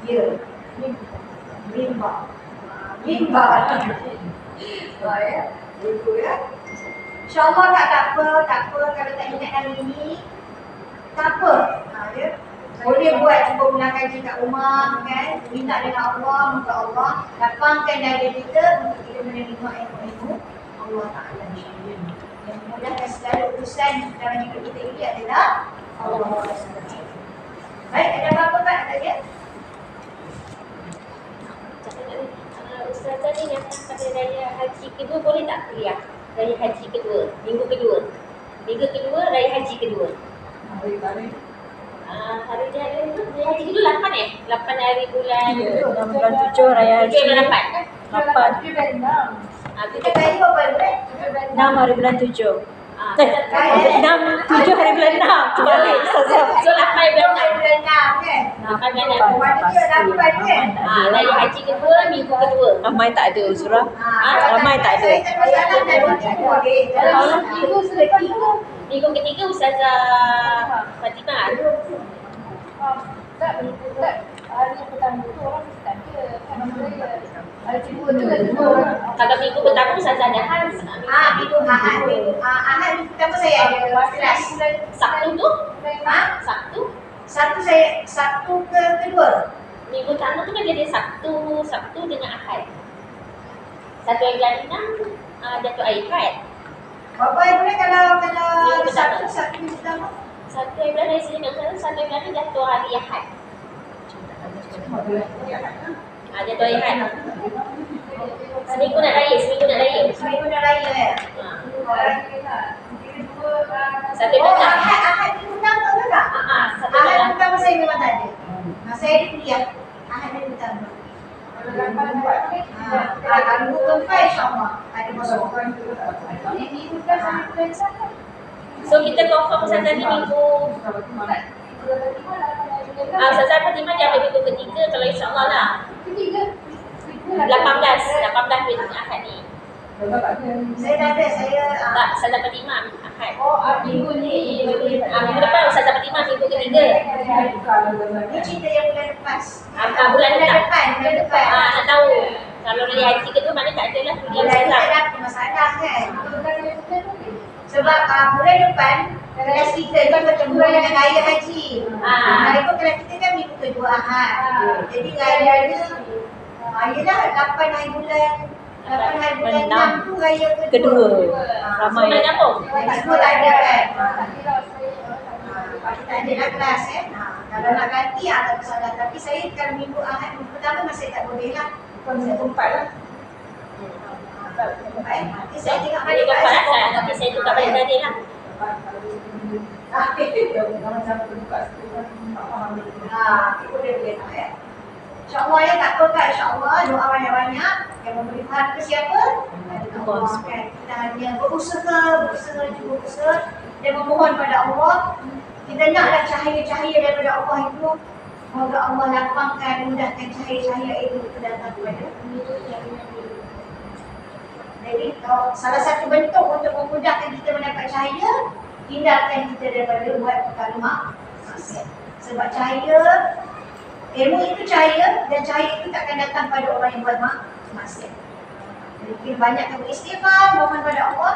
Speaker 1: Ya, mimba. Mimba. Ya, itu ya. InsyaAllah tak apa kalau tak ingat hari ini. Tak apa. Ya. Boleh buat cuba ulang kaji kat rumah kan. Minta dengan Allah, minta Allah lapangkan dada kita untuk kita menerima ilmu Allah Ta'ala. Yang memudahkan segala urusan dalam hidup kita ini adalah Allah SWT. Baik, ada apa-apa Pak? Ada dia?
Speaker 2: haji kedua boleh tak kuliah? Raya haji kedua, minggu kedua. Minggu kedua, raya haji kedua. Hari dia raya haji kedua 8 8 hari bulan.
Speaker 3: Ya, bulan 7 raya haji.
Speaker 2: 7 bulan 8.
Speaker 3: 8.
Speaker 1: Kita kaya apa bulan?
Speaker 3: 6 hari bulan 7. 6 7 hari bulan 6. Terbalik Ustazah.
Speaker 2: So 8 bulan 6.
Speaker 1: Bulan 6 kan?
Speaker 2: 8 bulan 6.
Speaker 1: Mana dia 8 kan?
Speaker 2: Raya haji kedua, minggu kedua.
Speaker 3: Ramai tak ada Surah. Ramai tak ada.
Speaker 1: Saya tak masalah dah minggu boleh. Minggu sudah 3.
Speaker 2: Minggu ketiga Ustazah Fatimah.
Speaker 4: Tak, hari pertama tu orang mesti tak ada. Hari kedua tu lagi dua orang.
Speaker 2: Kalau minggu pertama Ustazah Dahan.
Speaker 1: Minggu Ahad. Ahad minggu pertama saya ada kelas.
Speaker 2: Sabtu tu?
Speaker 1: Sabtu
Speaker 2: Sabtu.
Speaker 1: Sabtu kedua.
Speaker 2: Minggu pertama tu kan jadi Sabtu dengan Ahad. 1 bulan 6 jatuh air kan?
Speaker 1: Berapa yang boleh kalau
Speaker 2: Minggu pertama.
Speaker 1: Sabtu pertama?
Speaker 2: 1 bulan dari sini nak sana 1 bulan tu jatuh hari Ahad. Jatuh hari Ahad. Seminggu nak raya.
Speaker 1: Seminggu nak raya kan?
Speaker 2: 1 bulan tak?
Speaker 1: Ahad minggu pertama ke tak?
Speaker 2: 1
Speaker 1: Ahad
Speaker 2: bulan.
Speaker 1: minggu pertama saya memang tak ada. Saya ada kuliah. Ahad minggu pertama. Minggu keempat insyaAllah ada masuk.
Speaker 2: So kita confirm Ustazah ni minggu Ustazah Fatimah dia ambil minggu ketiga kalau insyaAllah lah 18 bin Ahad ni.
Speaker 1: Saya tak ada, saya
Speaker 2: Tak, Ustazah Fatimah Ahad.
Speaker 4: Minggu ni.
Speaker 2: Minggu depan Ustazah Fatimah minggu ketiga.
Speaker 1: ni cerita yang bulan lepas.
Speaker 2: Bulan
Speaker 1: Bulan depan.
Speaker 2: Nak tahu. Kalau dari haji kedua mana tak ada lah kuliah
Speaker 1: Bulan
Speaker 2: Ustazah.
Speaker 1: kita ada masalah kan. Sebab bulan depan kelas kita ni bertemu dengan raya haji. Hari tu kelas kita kan minggu kedua Ahad. Jadi raya dia yelah 8 hari bulan 6 tu raya
Speaker 3: Kedua.
Speaker 2: Ramai
Speaker 3: Ramai.
Speaker 2: kampung.
Speaker 1: Semua tak ada kan. Tak ada nak kelas kalau nak ganti tak masalah. Tapi saya kalau minggu Ahad minggu pertama masih tak boleh lah. Saya tempat lah. Nanti saya tengok balik
Speaker 2: Dia dapat lah. Nanti saya tukar balik tadi lah.
Speaker 1: Boleh InsyaAllah ya tak apa kan, insyaAllah doa banyak-banyak yang memberi pahala ke siapa? Allah kan. Kita hanya berusaha dan memohon pada Allah. Kita naklah cahaya-cahaya daripada Allah itu. Semoga Allah lapangkan, mudahkan cahaya-cahaya itu datang kepada jadi salah satu bentuk untuk memudahkan kita mendapat cahaya, hindarkan kita daripada buat perkara maksiat. Sebab cahaya, ilmu itu cahaya dan cahaya itu takkan datang pada orang yang buat maksiat. Jadi kita banyakkan beristighfar, mohon pada Allah.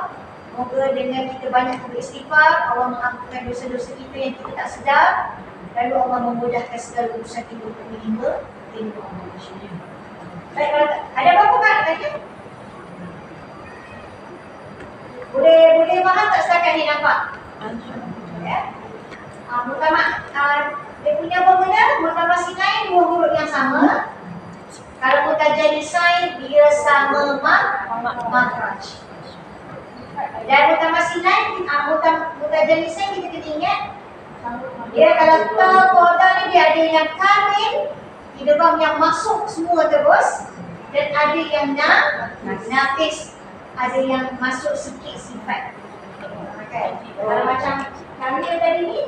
Speaker 1: Moga dengan kita banyak beristighfar, Allah mengampunkan dosa-dosa kita yang kita tak sedar. Lalu Allah memudahkan segala urusan kita untuk menimba ilmu Allah. Baik, kalau ada apa-apa kan tanya? Boleh faham tak setakat ni nampak? Ya. Pertama, dia punya formula, mutama sinain dua huruf yang sama. Kalau mutajalisain, dia sama makhraj. Dan mutama sinain, mutajalisain kita kena ingat. Dia kalau koda ni dia ada yang kamil, idgham yang masuk semua terus. Dan ada yang nafis, ada yang masuk sikit sifat. Okay. Kalau macam kamil tadi ni,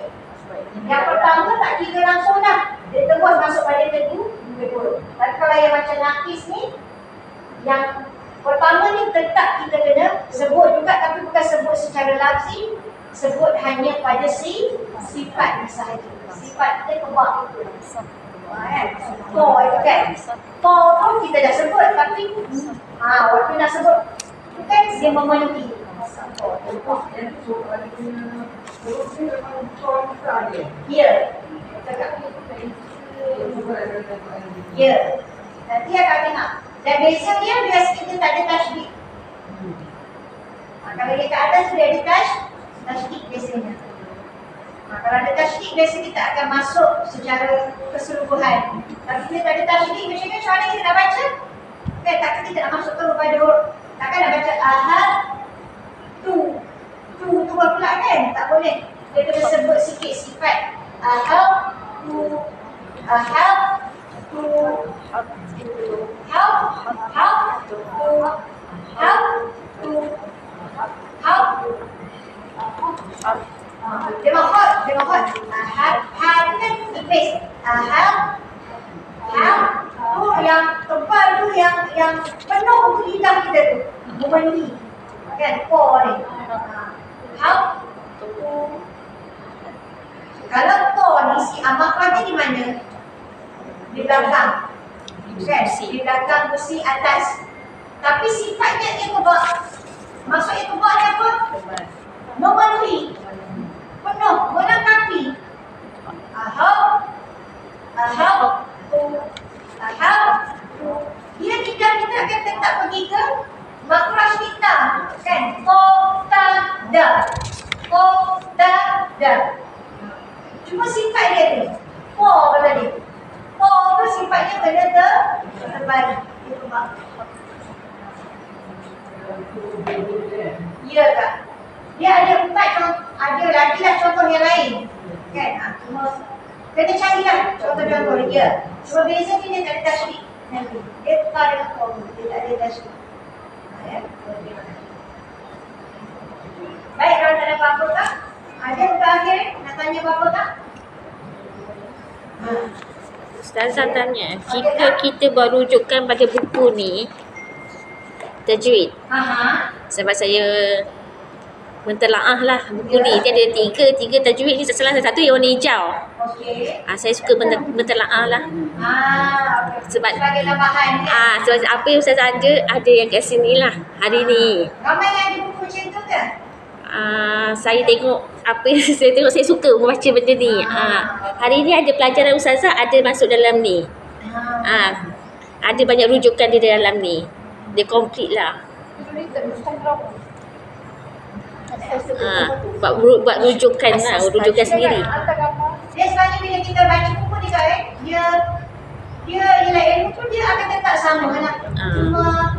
Speaker 1: yang pertama tak kira langsung dah. Dia terus masuk pada kedua. Tapi kalau yang macam nafis ni, yang pertama ni tetap kita kena sebut juga, tapi bukan sebut secara lazim. Sebut hanya pada sifat sahaja. Sifat kita kebak itu. Kan? To itu kan. To tu kita dah sebut, tapi waktu nak sebut kan dia memenuhi. Ya. Ya. Nanti akan tengok. Dan biasanya kita tak ada tasydid. Kalau dia kat atas sudah ada tasydid biasanya. Kalau ada tasydid biasa kita akan masuk secara keseluruhan. Tapi bila tak ada tasydid macam mana kita nak baca? Kan tak kita nak masuk kepada Takkan nak baca ahad tu pula kan? Tak boleh. Dia kena sebut sikit sifat ahad tu, Dia hot. Ahad kan tipis. Ahad tu yang tebal tu, yang penuh untuk lidah kita tu. Memenuhi. Kan? Po ni. Kalau po ni, si amakrahnya di mana? Di belakang. Kan? Di belakang kursi atas. Tapi sifatnya dia kebak. Maksudnya kebak ni apa? Memenuhi. Penuh. Melengkapi. Ahad tu. Dia lidah kita akan tetap pergi ke makrah kita. Kan? Qtada. Cuma sifat dia tu. Po tadi. Po tu sifatnya kena terbalik. Dia kebak. Ya tak? Dia ada 4 contoh, ada lagi lah contoh yang lain. Kan? Cuma kena carilah contoh-contoh dia. Cuma beza dia tak ada tasydid nanti. Dia tukar dengan form, dia tak ada tasydid. Ya. Baik, kalau tak ada apa-apa tak? Ada untuk akhir nak tanya apa-apa tak?
Speaker 2: Ustazah tanya, jika kita berujukkan pada buku ni tajwid, sebab saya mentelaah lah buku ni, dia ada tiga tajwid ni, salah satu yang warna hijau.
Speaker 1: Okey.
Speaker 2: Saya suka mentelaah lah. Sebab
Speaker 1: sebagai tambahan kan?
Speaker 2: sebab apa yang Ustazah ada yang kat sini lah hari ni.
Speaker 1: Ramai yang ada buku macam tu ke?
Speaker 2: Saya tengok apa yang saya suka membaca benda ni. Hari ni ada pelajaran Ustazah ada masuk dalam ni. Ada banyak rujukan di dalam ni. Dia complete lah. Buat rujukan lah, rujukan sendiri.
Speaker 1: Dia sebenarnya bila kita baca buku ni dia ialah ilmu tu dia akan tetap sama lah. Cuma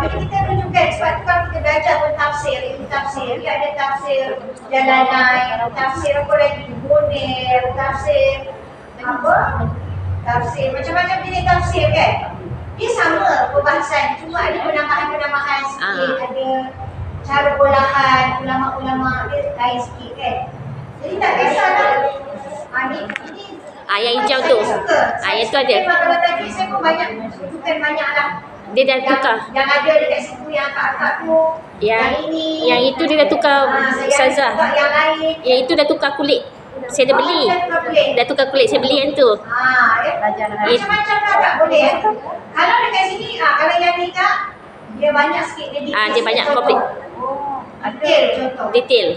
Speaker 1: bila kita rujukan, sebab tu kalau kita belajar pun tafsir, ilmu tafsir, dia ada tafsir Jalanai, tafsir apa lagi, Munir, tafsir tafsir macam-macam jenis tafsir kan. Dia sama perbahasan, cuma ada penambahan-penambahan sikit, ada cara polahan ulama-ulama dia lain sikit kan. Jadi tak kisahlah. Ini
Speaker 2: Yang hijau tu. Yang tu ada.
Speaker 1: Kalau tadi saya pun bukan banyak lah.
Speaker 2: Dia dah tukar.
Speaker 1: Yang ada dekat situ yang akak-akak tu. Yang ini.
Speaker 2: Yang itu dia dah tukar Ustazah.
Speaker 1: Yang lain.
Speaker 2: Yang itu dah tukar kulit. Saya dah beli. Dah tukar kulit, saya beli yang tu.
Speaker 1: Macam-macam lah tak boleh. Kalau dekat sini, kalau yang ni kak, dia banyak sikit.
Speaker 2: Dia banyak komplit.
Speaker 1: Detail contoh.
Speaker 2: Detail.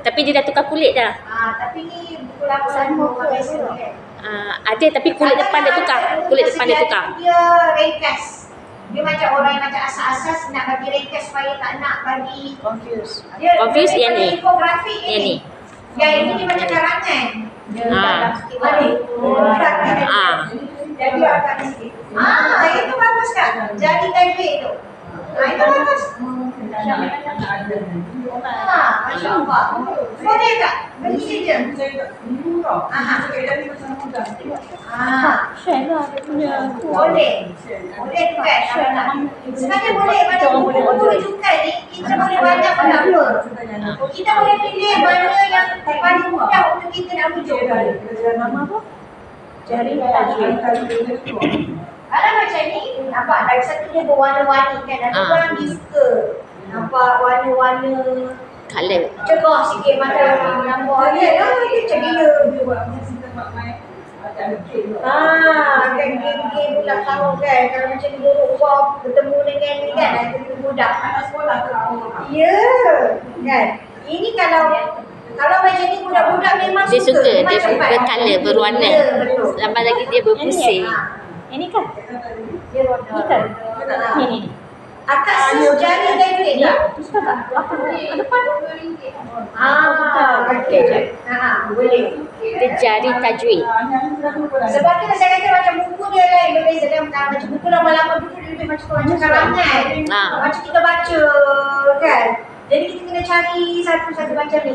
Speaker 2: Tapi dia dah tukar kulit dah.
Speaker 1: Tapi ni buku lama sama biasa kan.
Speaker 2: Ada tapi kulit depan dia tukar. Kulit depan dia tukar.
Speaker 1: Dia ringkas. Dia macam orang yang macam asas-asas nak bagi ringkas supaya tak nak bagi confuse
Speaker 2: yang ni.
Speaker 1: Infografik
Speaker 2: yang ni.
Speaker 1: Yang ini dia macam karangan. Dia dalam sikit balik. Jadi agak sikit. Itu bagus kan? Jadi tajwid tu. Itu bagus. Masya Allah. Boleh tak? Beli je.
Speaker 3: Share lah dia punya.
Speaker 1: Boleh tu kan? Sebenarnya boleh pada buku rujukan ni, kita boleh banyak apa. Kita boleh pilih mana yang paling mudah untuk kita nak rujuk.
Speaker 3: Nama apa? Jari tajwid.
Speaker 1: Kalau macam ni, nampak lagi satu dia berwarna-warni kan. Ada orang dia suka nampak warna-warna
Speaker 2: Colour.
Speaker 1: cerah sikit macam nampak dia macam gila. Kan game-game pula tahu kan. Kalau macam ni berubah bertemu dengan ni kan, ada budak. Ya, kan. Ini kalau macam ni budak-budak memang
Speaker 2: Dia suka,
Speaker 1: memang
Speaker 2: dia
Speaker 1: cepat.
Speaker 2: bercolour, berwarna.
Speaker 1: Ya, betul.
Speaker 2: Tambah lagi dia berpusing.
Speaker 3: Ini kan?
Speaker 1: Dia warna.
Speaker 3: Ini kan? Ini.
Speaker 1: Atas jari tajwid tak?
Speaker 3: Ustaz tak? Apa? Depan?
Speaker 1: Okey. Boleh.
Speaker 2: Dia jari tajwid.
Speaker 1: Sebab tu saya kata macam buku dia lain berbeza kan. Macam buku lama-lama dulu dia lebih macam karangan. Macam kita baca Jadi kita kena cari satu-satu macam ni.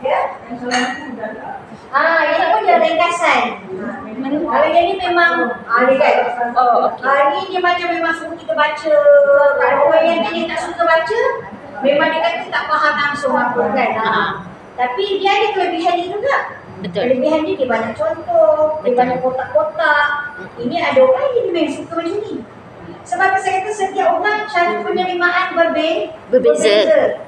Speaker 1: Ya? Ini pun dia ringkasan. Kalau yang ni memang dia kan.
Speaker 3: Oh, okey.
Speaker 1: Ni dia macam memang suruh kita baca. Kalau orang yang dia tak suka baca, memang dia kata tak faham langsung apa kan. Tapi dia ada kelebihan dia juga.
Speaker 2: Betul.
Speaker 1: Kelebihan dia banyak contoh, dia banyak kotak-kotak. Ini ada orang yang memang suka macam ni. Sebab saya kata setiap orang cara penerimaan
Speaker 2: Berbeza.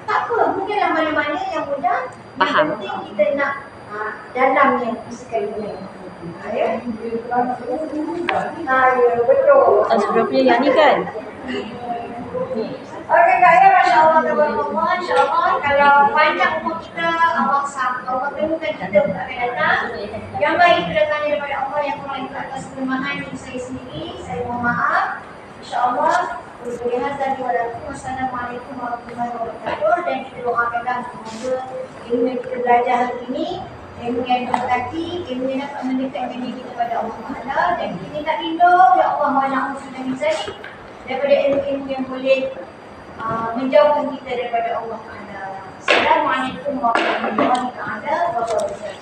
Speaker 1: Tak apa, mungkinlah mana-mana yang mudah.
Speaker 2: Faham.
Speaker 1: Yang penting kita nak dalamnya sekali ni. Ya? Ya, betul.
Speaker 3: Sebelum punya yang ni kan.
Speaker 1: Okey Kak ya, Masya Allah, tabarakallah, Insya Allah kalau panjang umur kita, Allah temukan kita akan datang. Yang baik itu datangnya daripada Allah, yang kurang itu atas kelemahan diri saya sendiri. Saya mohon maaf. Insya Allah, berlihat dari walaupun Wassalamualaikum warahmatullahi wabarakatuh. Dan kita doakanlah semoga ilmu yang kita belajar hari ini, ilmu yang berkati, ilmu yang dapat mendekatkan diri kita kepada Allah Taala. Dan kita tak lindung, ya Allah, wa'alaikum salam daripada ilmu-ilmu yang boleh menjauhkan kita daripada Allah Taala. Assalamualaikum warahmatullahi taala wabarakatuh.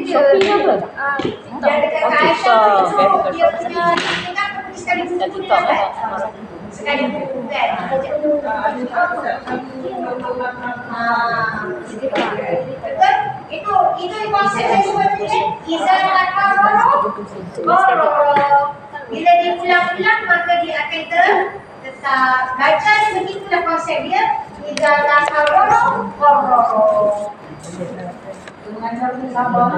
Speaker 3: Shopee ke apa?
Speaker 1: Dia dekat Aisyah tu, dia punya kan sekali buku dia kan. Sekali buku kan. Itu konsep saya sebut tadi kan. Izan bila diulang-ulang maka dia akan tetap baca dan begitulah konsep dia. Izan dengan sama-sama.